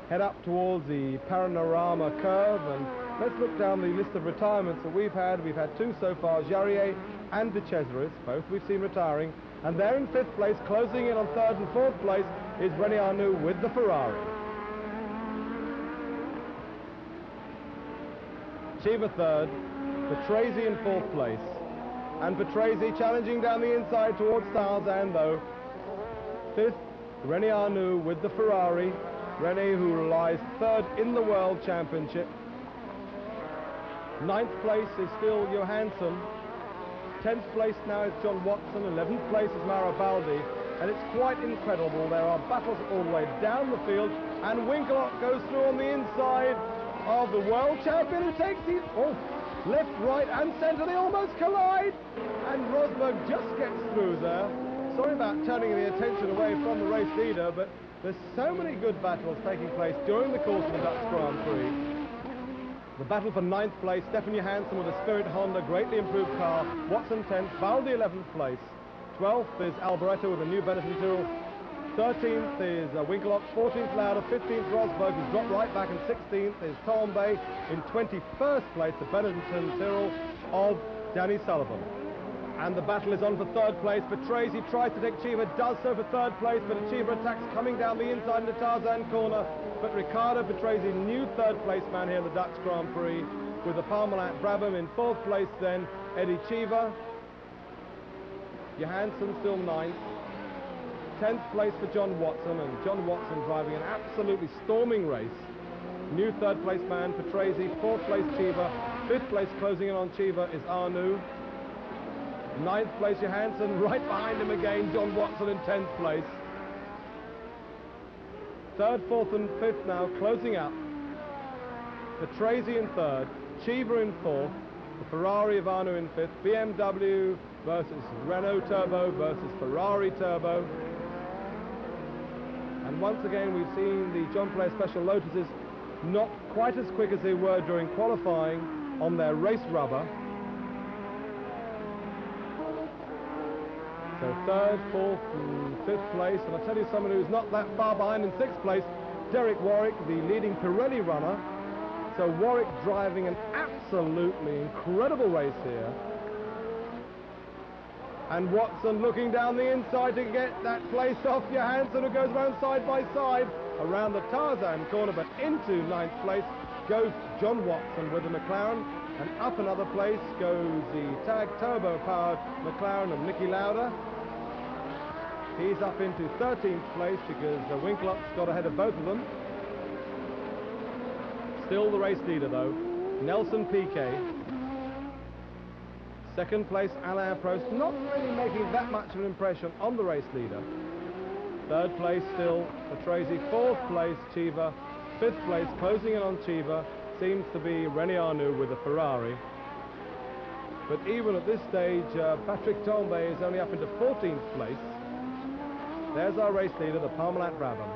head up towards the Panorama curve, and let's look down the list of retirements that we've had. We've had 2 so far, Jarier and De Cesaris, both we've seen retiring, and there in 5th place, closing in on 3rd and 4th place, is René Arnoux with the Ferrari. Cheever 3rd, Patrese in 4th place, and Patrese challenging down the inside towards Tarzan though. 5th, René Arnoux with the Ferrari. René, who lies 3rd in the World Championship. 9th place is still Johansson. 10th place now is John Watson. 11th place is Mauro Baldi. And it's quite incredible. There are battles all the way down the field. And Winkelhock goes through on the inside of the World Champion, who takes the left, right and centre. They almost collide. And Rosberg just gets through there. Sorry about turning the attention away from the race leader, but there's so many good battles taking place during the course of the Dutch Grand Prix. The battle for 9th place, Stefan Johansson with a Spirit Honda, greatly improved car. Watson 10th, Baldi 11th place. 12th is Alboreto with a new Benetton Tyrrell. 13th is Winkelhock, 14th Lauda, 15th Rosberg, who's dropped right back, and 16th is Tambay. In 21st place, the Benetton Tyrrell of Danny Sullivan. And the battle is on for 3rd place. Patrese tries to take Cheever, does so for 3rd place, but Cheever attacks coming down the inside into Tarzan corner. But Riccardo Patrese, new 3rd place man here in the Dutch Grand Prix, with the Parmalat Brabham. In 4th place then, Eddie Cheever. Johansson still 9th. 10th place for John Watson, and John Watson driving an absolutely storming race. New 3rd place man, Patrese. 4th place Cheever. 5th place closing in on Cheever is Arnoux. 9th place Johansson, right behind him again, John Watson in 10th place. 3rd, 4th and 5th now closing up. Patrese in 3rd, Cheever in 4th, the Ferrari of Arnoux in 5th, BMW versus Renault Turbo versus Ferrari Turbo. And once again we've seen the John Player Special Lotuses not quite as quick as they were during qualifying on their race rubber. So 3rd, 4th and 5th place, and I'll tell you someone who's not that far behind in 6th place, Derek Warwick, the leading Pirelli runner. So Warwick driving an absolutely incredible race here. And Watson looking down the inside to get that place off Johansson, who goes around side by side around the Tarzan corner, but into 9th place goes John Watson with the McLaren, and up another place goes the Tag turbo-powered McLaren of Niki Lauda. He's up into 13th place because Winkelhock's got ahead of both of them. Still the race leader though, Nelson Piquet. 2nd place, Alain Prost, not really making that much of an impression on the race leader. 3rd place still Patrese. 4th place Cheever. 5th place, closing in on Cheever, seems to be René Arnoux with the Ferrari. But even at this stage, Patrick Tambay is only up into 14th place. There's our race leader, the Parmalat Brabham.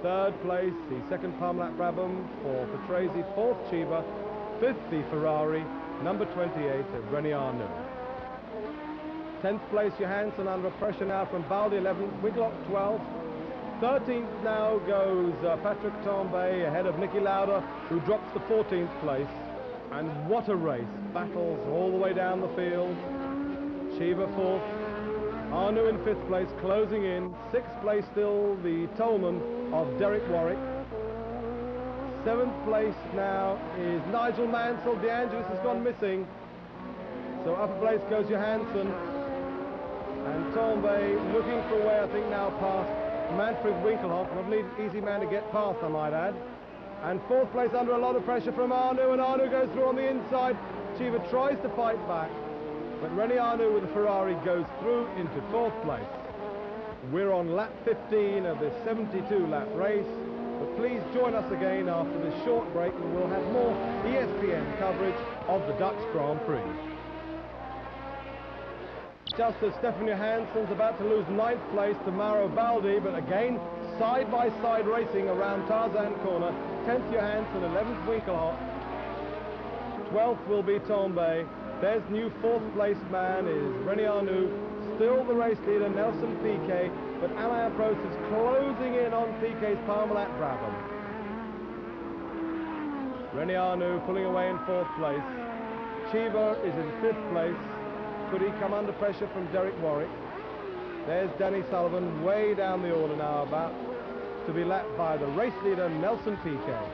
3rd place, the 2nd Parmalat Brabham for Patrese. 4th Cheever. 5th the Ferrari. Number 28, René Arnoux. 10th place, Johansson under pressure now from Baldi. 11th, Winkelhock 12th. 13th now goes Patrick Tambay ahead of Niki Lauda, who drops to 14th place. And what a race. Battles all the way down the field. Cheever 4th. Arnoux in 5th place, closing in. 6th place still the Tolman of Derek Warwick. 7th place now is Nigel Mansell. De Angelis has gone missing. So upper place goes Johansson. And Tambay looking for a way, I think, now past Manfred Winkelhock. Not an easy man to get past, I might add. And 4th place under a lot of pressure from Arnoux, and Arnoux goes through on the inside. Cheever tries to fight back, but René Arnoux with the Ferrari goes through into 4th place. We're on lap 15 of this 72-lap race. But please join us again after this short break, and we'll have more ESPN coverage of the Dutch Grand Prix. Just as Stefan Johansson's about to lose 9th place to Mauro Baldi, but again side-by-side racing around Tarzan corner. 10th Johansson, 11th Winkelhock. 12th will be Tambay. There's new 4th place man is René Arnoux. Still the race leader, Nelson Piquet. But Alain Prost is closing in on Piquet's Parmalat Brabham. René Arnoux pulling away in 4th place. Cheever is in 5th place. Could he come under pressure from Derek Warwick? There's Danny Sullivan way down the order now, about to be lapped by the race leader, Nelson Piquet.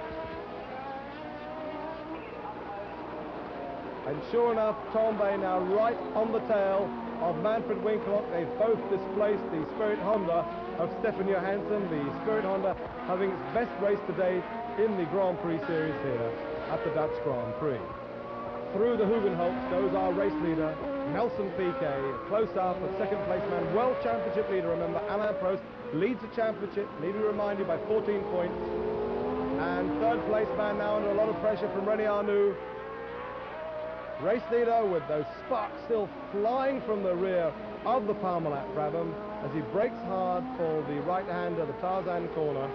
And sure enough, Tambay now right on the tail of Manfred Winkelhock. They've both displaced the Spirit Honda of Stefan Johansson, the Spirit Honda having its best race today in the Grand Prix series here at the Dutch Grand Prix. Through the Hugenholtz goes our race leader, Nelson Piquet, close up of 2nd place man, World Championship leader. Remember, Alain Prost leads the championship, need to remind you, by 14 points. And 3rd place man now under a lot of pressure from René Arnoux. Race leader with those sparks still flying from the rear of the Parmalat Brabham as he brakes hard for the right-hander, the Tarzan corner.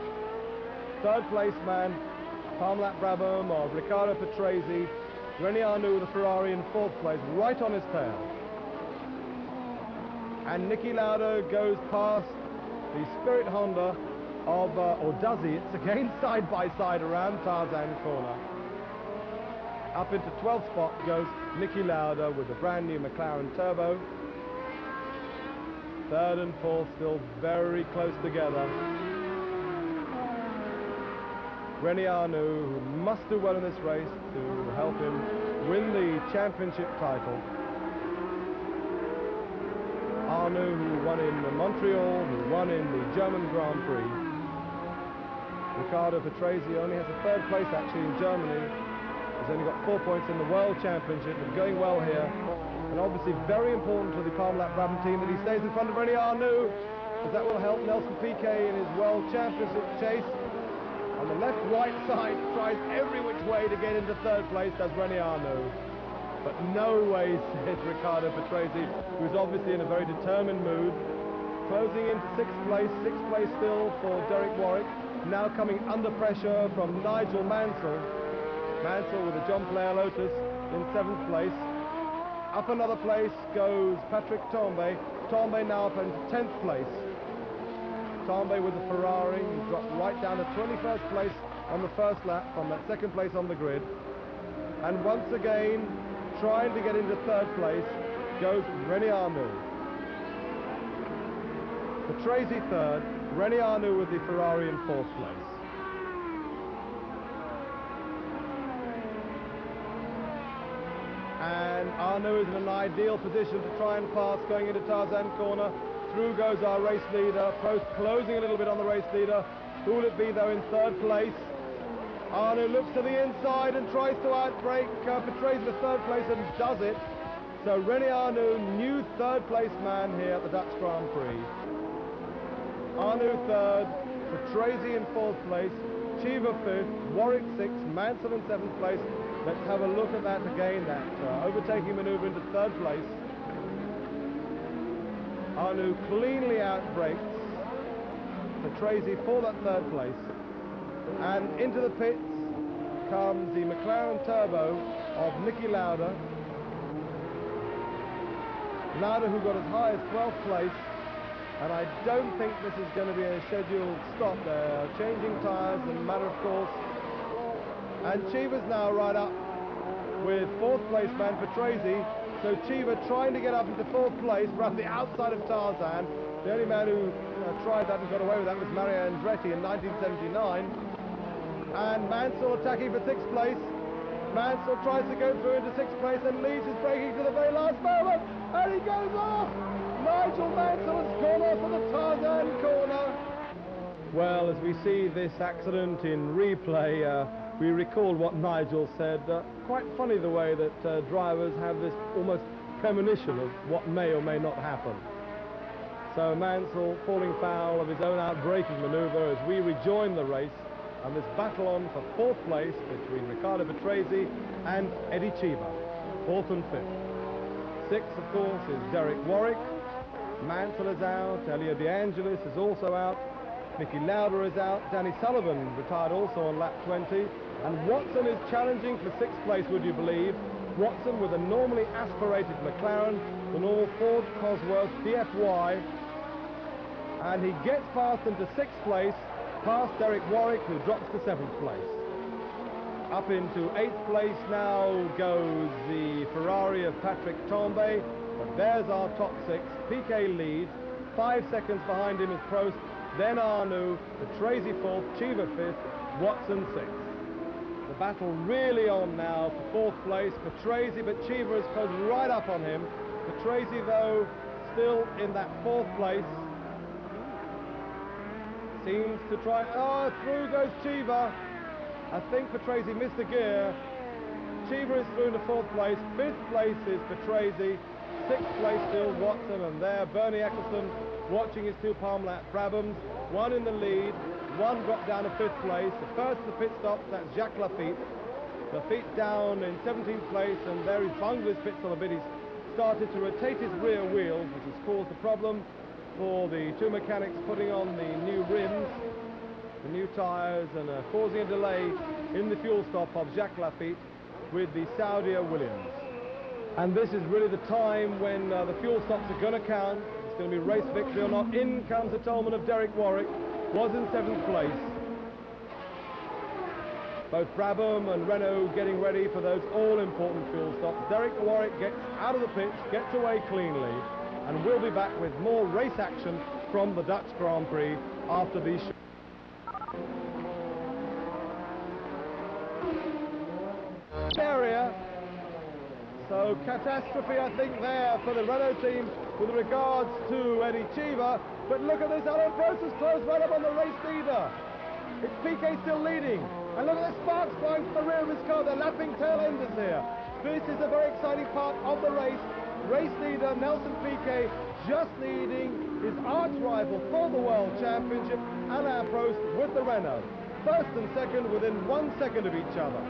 3rd place man, Parmalat Brabham of Riccardo Patrese. René Arnoux with the Ferrari in 4th place, right on his tail. And Niki Lauda goes past the Spirit Honda of, or does he? It's again side by side around Tarzan corner. Up into 12th spot goes Niki Lauda with the brand new McLaren Turbo. 3rd and 4th still very close together. René Arnoux, who must do well in this race to help him win the championship title. Arnoux, who won in Montreal, who won in the German Grand Prix. Riccardo Patrese only has a 3rd place actually in Germany. He's only got 4 points in the World Championship, but going well here. And obviously very important to the Parmalat Brabham team that he stays in front of René Arnoux, because that will help Nelson Piquet in his World Championship chase. On the left-right side, tries every which way to get into 3rd place, does René Arnoux. But no way, says Riccardo Patrese, who's obviously in a very determined mood. Closing into 6th place still for Derek Warwick. Now coming under pressure from Nigel Mansell. Mansell with a John Player Lotus in 7th place. Up another place goes Patrick Tambay. Tambay now up into 10th place. Tambay with the Ferrari, he dropped right down to 21st place on the first lap from that 2nd place on the grid. And once again, trying to get into 3rd place, goes René Arnoux. Patrese third, René Arnoux with the Ferrari in fourth place. And Arnoux is in an ideal position to try and pass going into Tarzan corner. Through goes our race leader. Prost closing a little bit on the race leader. Who will it be though in third place? Arnoux looks to the inside and tries to outbrake Patrese for third place and does it. So René Arnoux, new third place man here at the Dutch Grand Prix. Arnoux third, Patrese in fourth place, Cheever fifth, Warwick sixth, Mansell in seventh place. Let's have a look at that again, that overtaking manoeuvre into third place. Arnoux cleanly outbrakes Patrese for that third place. And into the pits comes the McLaren Turbo of Niki Lauda. Lauda, who got as high as 12th place. And I don't think this is going to be a scheduled stop. They're changing tyres in a matter of course. And Cheever's now right up with fourth place man Patrese. So Cheever trying to get up into fourth place from the outside of Tarzan. The only man who tried that and got away with that was Mario Andretti in 1979. And Mansell attacking for sixth place. Mansell tries to go through into sixth place and leads his braking to the very last moment. And he goes off! Nigel Mansell has gone off for the Tarzan corner. Well, as we see this accident in replay, we recall what Nigel said. Quite funny the way that drivers have this almost premonition of what may or may not happen. So Mansell falling foul of his own outbraking manoeuvre as we rejoin the race, and this battle on for fourth place between Riccardo Patrese and Eddie Cheever, fourth and fifth. Sixth, of course, is Derek Warwick. Mansell is out, Elio De Angelis is also out, Niki Lauda is out, Danny Sullivan retired also on lap 20, and Watson is challenging for sixth place, would you believe. Watson with a normally aspirated McLaren, the normal Ford Cosworth DFY, and he gets past into sixth place, past Derek Warwick, who drops to seventh place. Up into eighth place now goes the Ferrari of Patrick Tambay, but there's our top six. Piquet leads, 5 seconds behind him is Prost, then Arnoux, Patrese fourth, Cheever fifth, Watson sixth. The battle really on now for fourth place, Patrese, but Cheever has closed right up on him. Patrese, though, still in that fourth place. Seems to try, through goes Cheever. I think Patrese missed a gear. Cheever is through to fourth place, fifth place is Patrese, sixth place still Watson, and there Bernie Ecclestone watching his two Parmalat Brabhams, one in the lead, one dropped down to fifth place. The first of the pit stops, that's Jacques Lafitte. Lafitte down in 17th place, and there he's bungled his pits on a bit. He's started to rotate his rear wheels, which has caused a problem for the two mechanics putting on the new rims, the new tyres, and causing a delay in the fuel stop of Jacques Lafitte with the Saudia Williams. And this is really the time when the fuel stops are going to count. It's going to be race victory or not. In comes the Tolman of Derek Warwick, was in seventh place. Both Brabham and Renault getting ready for those all-important fuel stops. Derek Warwick gets out of the pits, gets away cleanly, and we'll be back with more race action from the Dutch Grand Prix after these shows. Area. So catastrophe, I think, there for the Renault team with regards to Eddie Cheever. But look at this, Alain Prost is close right up on the race leader. It's Piquet still leading. And look at the sparks flying from the rear of his car. They're lapping tail enders here. This is a very exciting part of the race. Race leader Nelson Piquet just leading his arch rival for the World Championship, Alain Prost, with the Renault. First and second within 1 second of each other.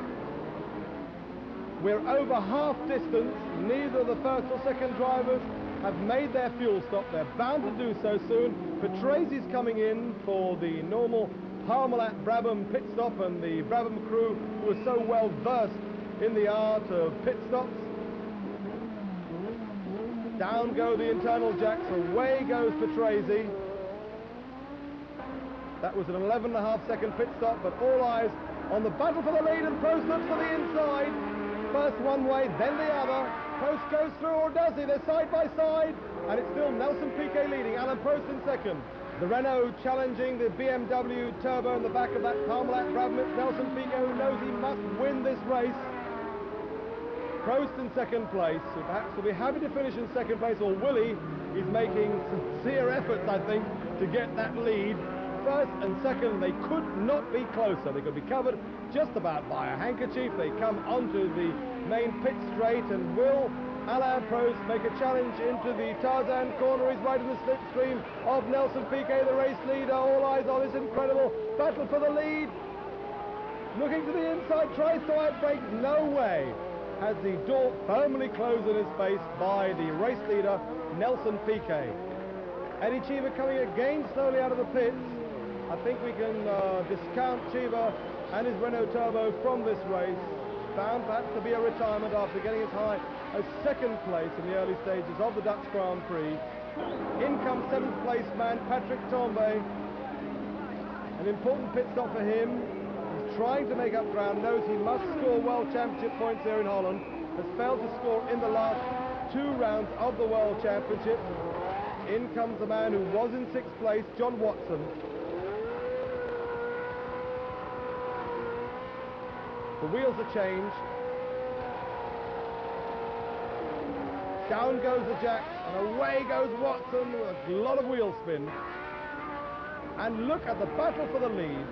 We're over half distance. Neither of the first or second drivers have made their fuel stop. They're bound to do so soon. Patrese's coming in for the normal Parmalat Brabham pit stop, and the Brabham crew who are so well versed in the art of pit stops. Down go the internal jacks, away goes Patrese. That was an 11.5 second pit stop, but all eyes on the battle for the lead, and Prost looks for the inside. First one way, then the other. Prost goes through, or does he? They're side by side, and it's still Nelson Piquet leading, Alain Prost in second. The Renault challenging the BMW Turbo in the back of that Parmalat Brabham. It's Nelson Piquet who knows he must win this race. Prost in second place, who perhaps will be happy to finish in second place, or will he? He's making sincere efforts, I think, to get that lead. First and second, they could not be closer. They could be covered just about by a handkerchief. They come onto the main pit straight, and will Alain Prost make a challenge into the Tarzan corner? He's right in the slipstream of Nelson Piquet, the race leader. All eyes on this incredible battle for the lead. Looking to the inside, tries to outbrake, no way. Has the door firmly closed in his face by the race leader, Nelson Piquet. Eddie Cheever coming again slowly out of the pits. I think we can discount Cheever and his Renault Turbo from this race. Bound perhaps to be a retirement after getting as high as second place in the early stages of the Dutch Grand Prix. In comes seventh place man Patrick Tambay. An important pit stop for him. He's trying to make up ground, knows he must score World Championship points here in Holland. Has failed to score in the last 2 rounds of the World Championship. In comes the man who was in 6th place, John Watson. The wheels are changed. Down goes the jacks, and away goes Watson with a lot of wheel spin. And look at the battle for the lead.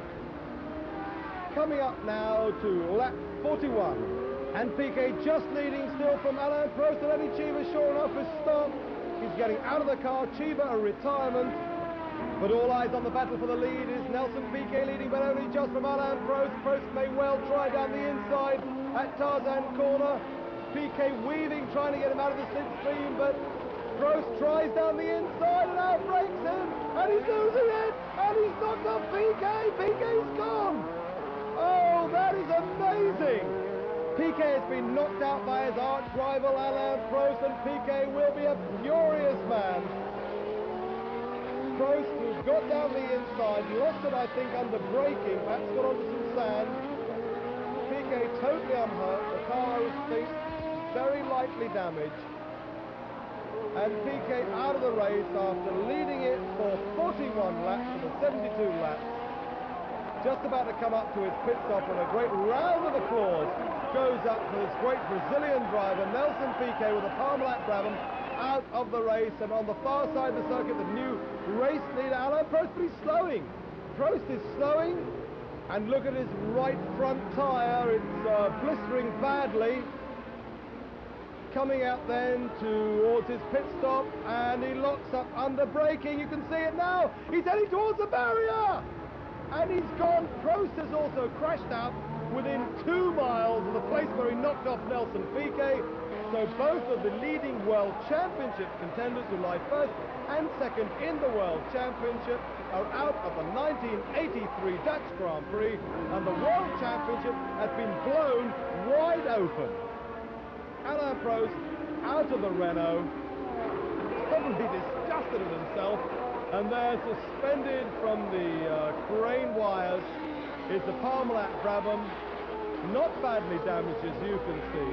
Coming up now to lap 41. And Piquet just leading still from Alain Prost, and Eddie Cheever sure enough has stopped. He's getting out of the car. Cheever a retirement. But all eyes on the battle for the lead is Nelson Piquet leading, but only just from Alain Prost. Prost may well try down the inside at Tarzan corner. Piquet weaving, trying to get him out of the slipstream, but Prost tries down the inside and outbreaks him, and he's losing it, and he's knocked off Piquet. Piquet's gone. Oh, that is amazing. Piquet has been knocked out by his arch rival Alain Prost, and Piquet will be a furious man. Prost, who got down the inside, lost it, I think, under braking, perhaps got onto some sand. Piquet totally unhurt. The car, I would think, very lightly damaged. And Piquet out of the race after leading it for 41 laps of the 72 laps. Just about to come up to his pit stop, and a great round of applause goes up for this great Brazilian driver, Nelson Piquet, with a Parmalat Brabham, out of the race. And on the far side of the circuit, the new race leader, Alain Prost, but he's slowing. Prost is slowing, and look at his right front tyre. It's blistering badly. Coming out then towards his pit stop, and he locks up under braking. You can see it now. He's heading towards the barrier, and he's gone. Prost has also crashed out within 2 miles of the place where he knocked off Nelson Piquet. So both of the leading World Championship contenders, who lie first and second in the World Championship, are out of the 1983 Dutch Grand Prix, and the World Championship has been blown wide open. Alain Prost out of the Renault, totally disgusted at himself, and there, suspended from the crane wires, is the Parmalat Brabham, not badly damaged as you can see.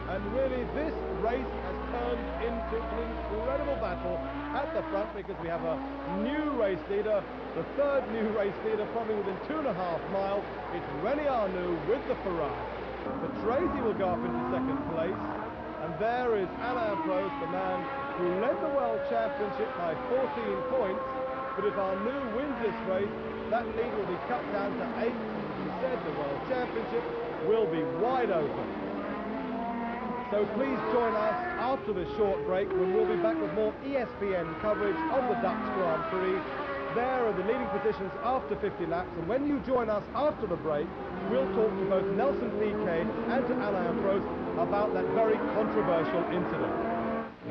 And really this race has turned into an incredible battle at the front, because we have a new race leader, the third new race leader, probably within 2.5 miles. It's René Arnoux with the Ferrari. Patrese will go up into second place, and there is Alain Prost, the man who led the World Championship by 14 points. But if Arnoux wins this race, that lead will be cut down to 8, and as we said, the World Championship will be wide open. So please join us after the short break, when we'll be back with more ESPN coverage of the Dutch Grand Prix. There are the leading positions after 50 laps, and when you join us after the break, we'll talk to both Nelson Piquet and to Alain Prost about that very controversial incident.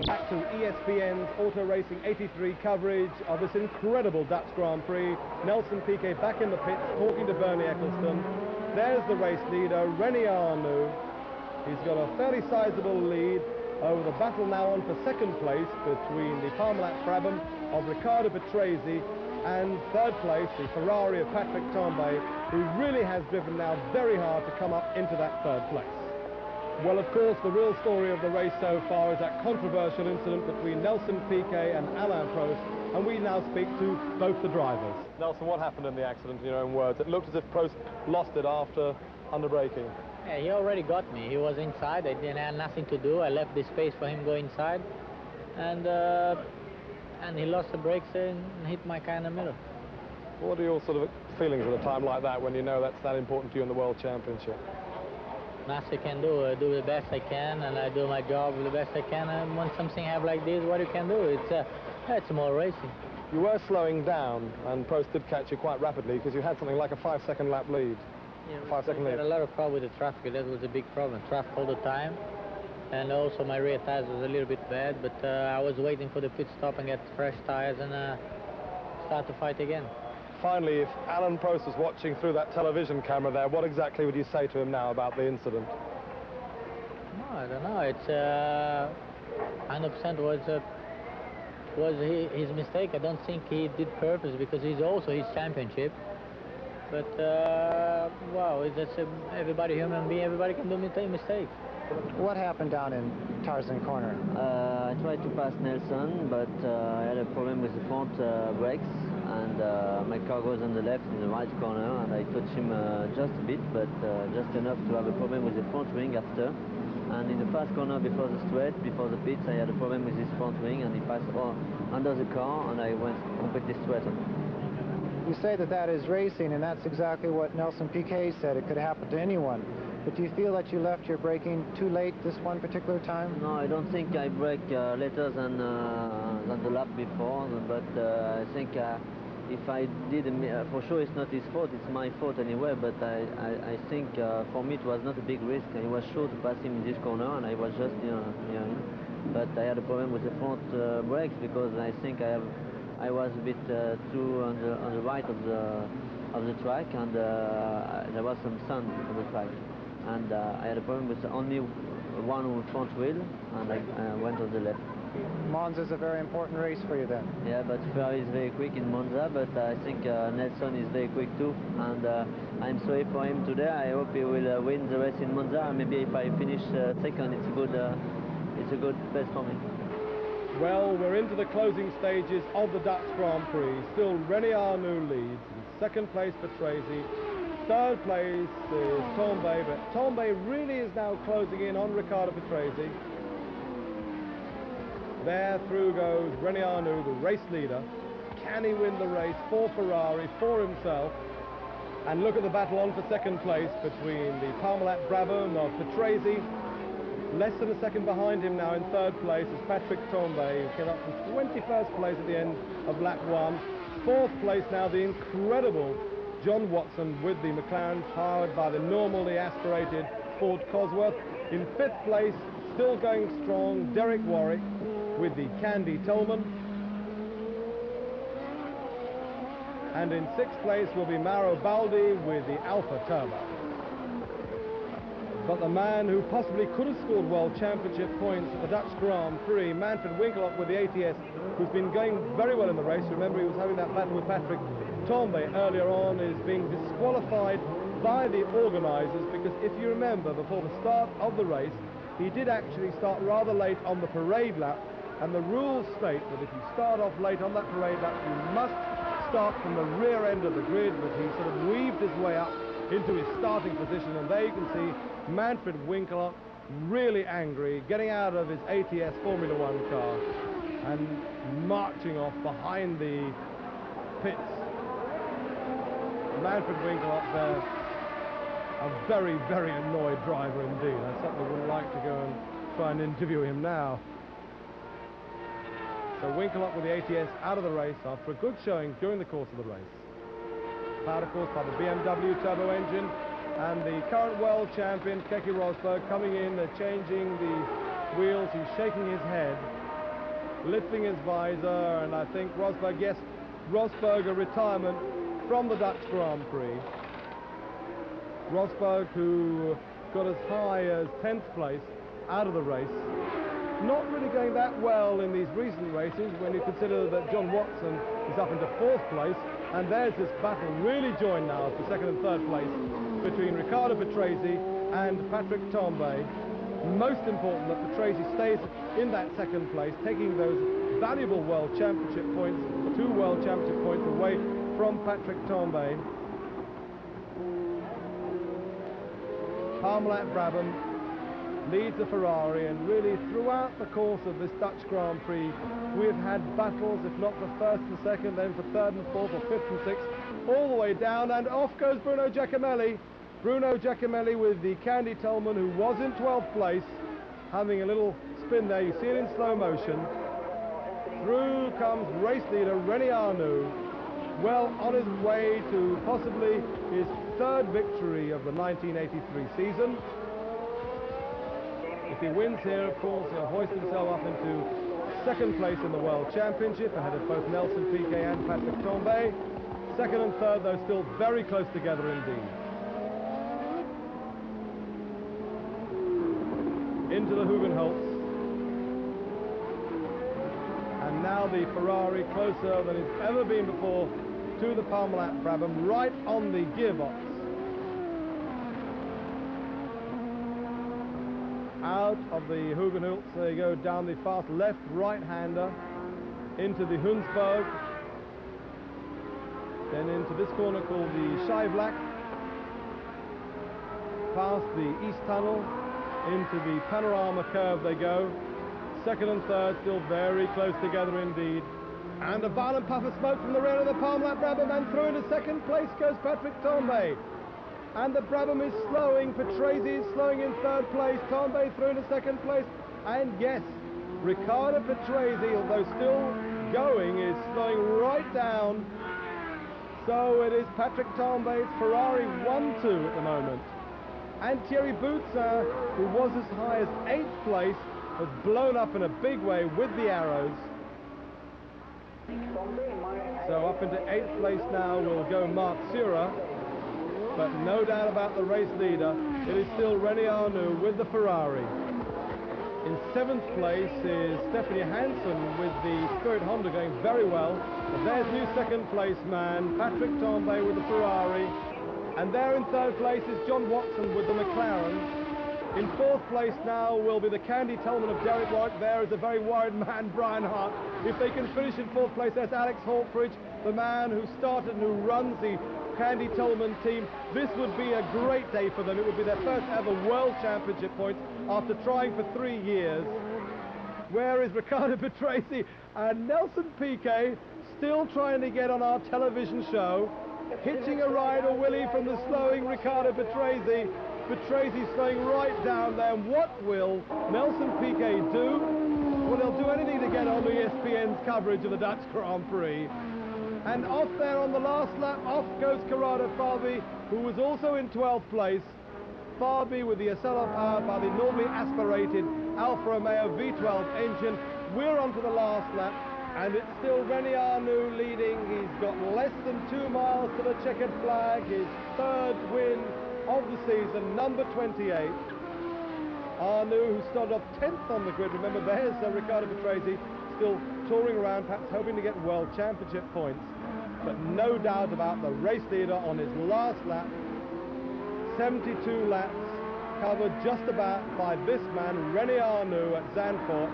Back to ESPN's Auto Racing 83 coverage of this incredible Dutch Grand Prix. Nelson Piquet back in the pits talking to Bernie Ecclestone. There's the race leader, René Arnoux. He's got a fairly sizable lead over the battle now on for second place between the Parmalat Brabham of Riccardo Patrese and third place, the Ferrari of Patrick Tambay, who really has driven now very hard to come up into that third place. Well, of course, the real story of the race so far is that controversial incident between Nelson Piquet and Alain Prost, and we now speak to both the drivers. Nelson, what happened in the accident, in your own words? It looked as if Prost lost it after underbraking. Yeah, he already got me. He was inside. I didn't have nothing to do. I left the space for him to go inside, and he lost the brakes and hit my car in the middle. What are your sort of feelings at a time like that when you know that's that important to you in the World Championship? Nothing I can do. I do the best I can, and I do my job the best I can. And when something happens like this, what you can do? It's more racing. You were slowing down, and Prost did catch you quite rapidly because you had something like a 5-second lap lead. Yeah, 5-second we lead. had a lot of problem with the traffic. That was a big problem. Traffic all the time, and also my rear tires was a little bit bad. But I was waiting for the pit stop and get fresh tires and start to fight again. Finally, if Alain Prost was watching through that television camera there, what exactly would you say to him now about the incident? No, I don't know. It's 100% was his mistake. I don't think he did purpose because he's also his championship. But wow, it's just everybody human being. Everybody can do mistakes. What happened down in Tarzan Corner? I tried to pass Nelson, but I had a problem with the front brakes, and my car goes on the left in the right corner, and I touched him just a bit, but just enough to have a problem with the front wing after. And in the fast corner before the straight, before the pits, I had a problem with his front wing, and he passed under the car, and I went completely straight on. You say that that is racing, and that's exactly what Nelson Piquet said. It could happen to anyone. But do you feel that you left your braking too late this one particular time? No, I don't think I brake later than the lap before, but I think if I did, for sure it's not his fault, it's my fault anyway, but I think for me it was not a big risk. I was sure to pass him in this corner, and I was just near him. But I had a problem with the front brakes because I think I was a bit too on the right of the track, and there was some sand on the track. And I had a problem with only one front wheel, and I went on the left. Monza is a very important race for you then. Yeah, but Ferrari is very quick in Monza, but I think Nelson is very quick too, and I'm sorry for him today. I hope he will win the race in Monza. Maybe if I finish second, it's a good place for me. Well, we're into the closing stages of the Dutch Grand Prix. Still René Arnoux leads. In second place Patrese. Third place is Tambay, but Tambay really is now closing in on Riccardo Patrese. There through goes René Arnoux, the race leader. Can he win the race for Ferrari, for himself? And look at the battle on for second place between the Parmalat Brabham of Patrese. Less than a second behind him now in third place is Patrick Tambay, who came up from 21st place at the end of lap 1. Fourth place now, the incredible John Watson with the McLaren powered by the normally aspirated Ford Cosworth. In fifth place, still going strong, Derek Warwick with the Candy Tolman. And in sixth place will be Mauro Baldi with the Alfa Turbo. But the man who possibly could have scored World Championship points at the Dutch Grand Prix, Manfred Winkelhock with the ATS, who's been going very well in the race. Remember, he was having that battle with Patrick Tambay earlier on, is being disqualified by the organisers because if you remember, before the start of the race, he did actually start rather late on the parade lap, and the rules state that if you start off late on that parade lap, you must start from the rear end of the grid, but he sort of weaved his way up into his starting position, and there you can see Manfred Winkelhock really angry, getting out of his ATS Formula One car and marching off behind the pits. Manfred Winkelhock there, a very, very annoyed driver indeed. I certainly wouldn't like to go and try and interview him now. So Winkelhock with the ATS out of the race after a good showing during the course of the race. Powered, of course, by the BMW turbo engine, and the current world champion, Keke Rosberg, coming in, changing the wheels. He's shaking his head, lifting his visor, and I think Rosberg, yes, Rosberg, a retirement from the Dutch Grand Prix. Rosberg, who got as high as 10th place out of the race. Not really going that well in these recent races when you consider that John Watson is up into 4th place, and there's this battle really joined now for 2nd and 3rd place between Riccardo Patrese and Patrick Tambay. most important that Patrese stays in that second place, taking those valuable World Championship points, 2 World Championship points away from Patrick Tambay. Parmalat Brabham leads the Ferrari, and really throughout the course of this Dutch Grand Prix we have had battles, if not for first and second, then for third and fourth, or fifth and sixth, all the way down, and off goes Bruno Giacomelli. Bruno Giacomelli with the Candy Tolman, who was in 12th place, having a little spin there. You see it in slow motion. Through comes race leader René Arnoux, well on his way to possibly his 3rd victory of the 1983 season. If he wins here, of course, he'll hoist himself up into 2nd place in the World Championship, ahead of both Nelson Piquet and Patrick Tambay. 2nd and 3rd, though, still very close together indeed. Into the Hugenholtz. And now the Ferrari closer than it's ever been before to the Parmalat Brabham, right on the gearbox. Out of the Hugenholtz, they go down the fast left right-hander into the Hunsberg, then into this corner called the Scheivlak, past the East Tunnel, into the Panorama curve they go. 2nd and 3rd still very close together indeed. And a violent puff of smoke from the rear of the Parmalat Brabham, and through into 2nd place goes Patrick Tambay. And the Brabham is slowing. Patrese is slowing in 3rd place. Tambay through into 2nd place. And yes, Riccardo Patrese, although still going, is slowing right down. So it is Patrick Tambay's Ferrari 1-2 at the moment. And Thierry Boutsen, who was as high as 8th place, has blown up in a big way with the arrows. So up into 8th place now will go Marc Surer. But no doubt about the race leader, it is still René Arnoux with the Ferrari. In 7th place is Stephanie Hansen with the Spirit Honda going very well. And there's new 2nd place man, Patrick Tambay with the Ferrari. And there in 3rd place is John Watson with the McLaren. In 4th place now will be the Candy Tolman of Derek Warwick. There is a very worried man, Brian Hart. If they can finish in 4th place, there's Alex Hawkridge, the man who started and who runs the Candy Tolman team. This would be a great day for them. It would be their first ever World Championship points after trying for 3 years. Where is Riccardo Patrese? And Nelson Piquet still trying to get on our television show, hitching a ride or Willie from the slowing Riccardo Patrese. Patrese slowing right down there. And what will Nelson Piquet do? Well, he'll do anything to get on ESPN's coverage of the Dutch Grand Prix. And off there on the last lap, off goes Corrado Fabi, who was also in 12th place. Fabi with the Acela powered by the normally aspirated Alfa Romeo V12 engine. We're on to the last lap, and it's still René Arnoux leading. He's got less than 2 miles to the checkered flag, his 3rd win of the season, number 28. Arnoux, who started off 10th on the grid. Remember, there's Riccardo Patrese still touring around, perhaps hoping to get World Championship points. But no doubt about the race leader on his last lap. 72 laps covered just about by this man, René Arnoux at Zandvoort,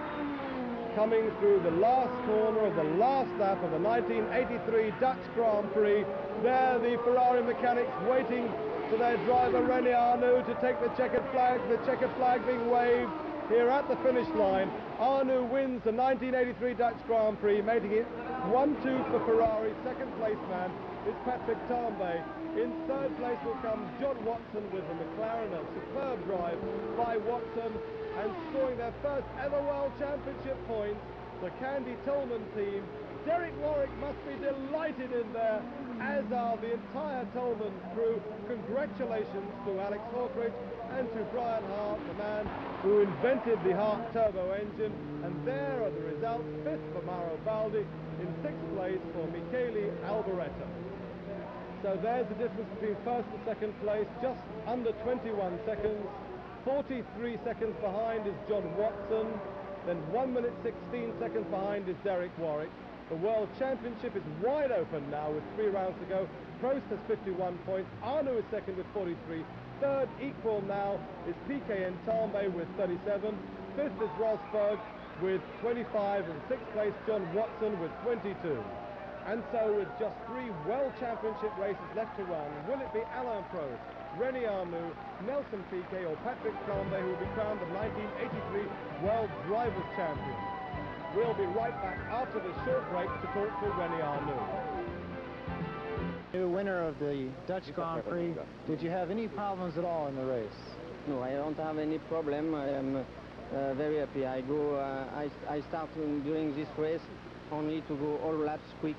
coming through the last corner of the last lap of the 1983 Dutch Grand Prix. There the Ferrari mechanics waiting for their driver René Arnoux to take the checkered flag being waved here at the finish line. Arnoux wins the 1983 Dutch Grand Prix, making it 1-2 for Ferrari. 2nd place man is Patrick Tambay. In 3rd place will come John Watson with the McLaren. A superb drive by Watson, and scoring their first ever World Championship points, the Candy Tolman team. Derek Warwick must be delighted in there, as are the entire Tolman crew. Congratulations to Alex Hawkridge and to Brian Hart, the man who invented the Hart turbo engine. And there are the results. 5th for Mauro Baldi, in 6th place for Michele Alboreto. So there's the difference between 1st and 2nd place, just under 21 seconds. 43 seconds behind is John Watson. Then 1 minute 16 seconds behind is Derek Warwick. The World Championship is wide open now with 3 rounds to go. Prost has 51 points. Arnoux is 2nd with 43. Third equal now is Piquet and Tambay with 37. Fifth is Rosberg with 25, and sixth place John Watson with 22. And so with just 3 World Championship races left to run, will it be Alain Prost, René Arnoux, Nelson Piquet or Patrick Tambay who will be crowned the 1983 World Drivers' Champion? We'll be right back after this short break to talk to René Arnoux. New winner of the Dutch Grand Prix, did you have any problems at all in the race? No, I don't have any problem. I am very happy. I start during this race only to go all laps quick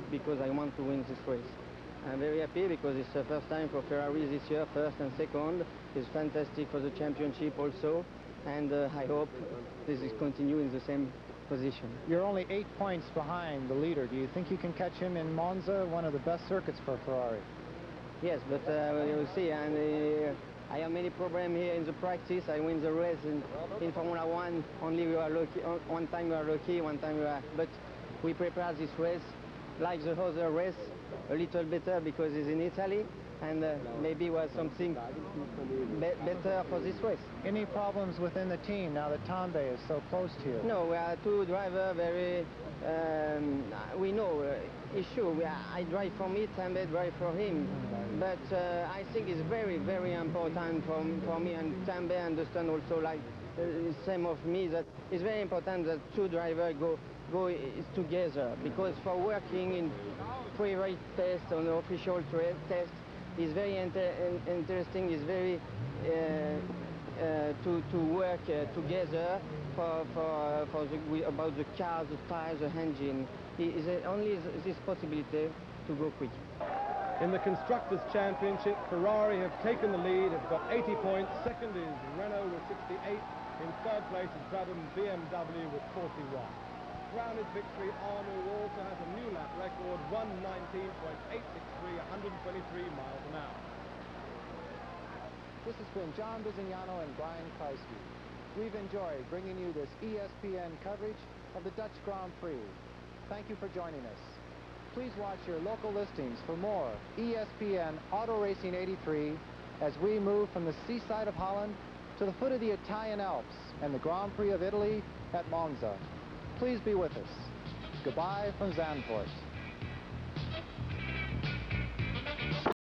because I want to win this race. I'm very happy because it's the first time for Ferrari this year, first and second. It's fantastic for the championship also, and I hope this is continue in the same position. You're only 8 points behind the leader. Do you think you can catch him in Monza, one of the best circuits for Ferrari? Yes, but you'll see, and I have many problems here in the practice. I win the race in Formula One. Only we are lucky. One time we are lucky, one time we are. But we prepare this race like the other race a little better because it's in Italy, and maybe was something better for this race. Any problems within the team now that Tambay is so close to you? No, we are two drivers very. We know issue. I drive for me, Tambay drive for him. But I think it's very, very important for me, and Tambay understand also like same of me that it's very important that two drivers go together, because for working in private test on the official test is very interesting. Is very to work together about the car, the tires, the engine. Is only this possibility to go quick. In the Constructors' Championship, Ferrari have taken the lead, have got 80 points. Second is Renault with 68. In third place is Brabham BMW with 41. Crown his victory, Arnoux also has a new lap record, 1:19.863, 123 miles an hour. This has been John Bizignano and Brian Kreisky. We've enjoyed bringing you this ESPN coverage of the Dutch Grand Prix. Thank you for joining us. Please watch your local listings for more ESPN Auto Racing 83 as we move from the seaside of Holland to the foot of the Italian Alps and the Grand Prix of Italy at Monza. Please be with us. Goodbye from Zandvoort.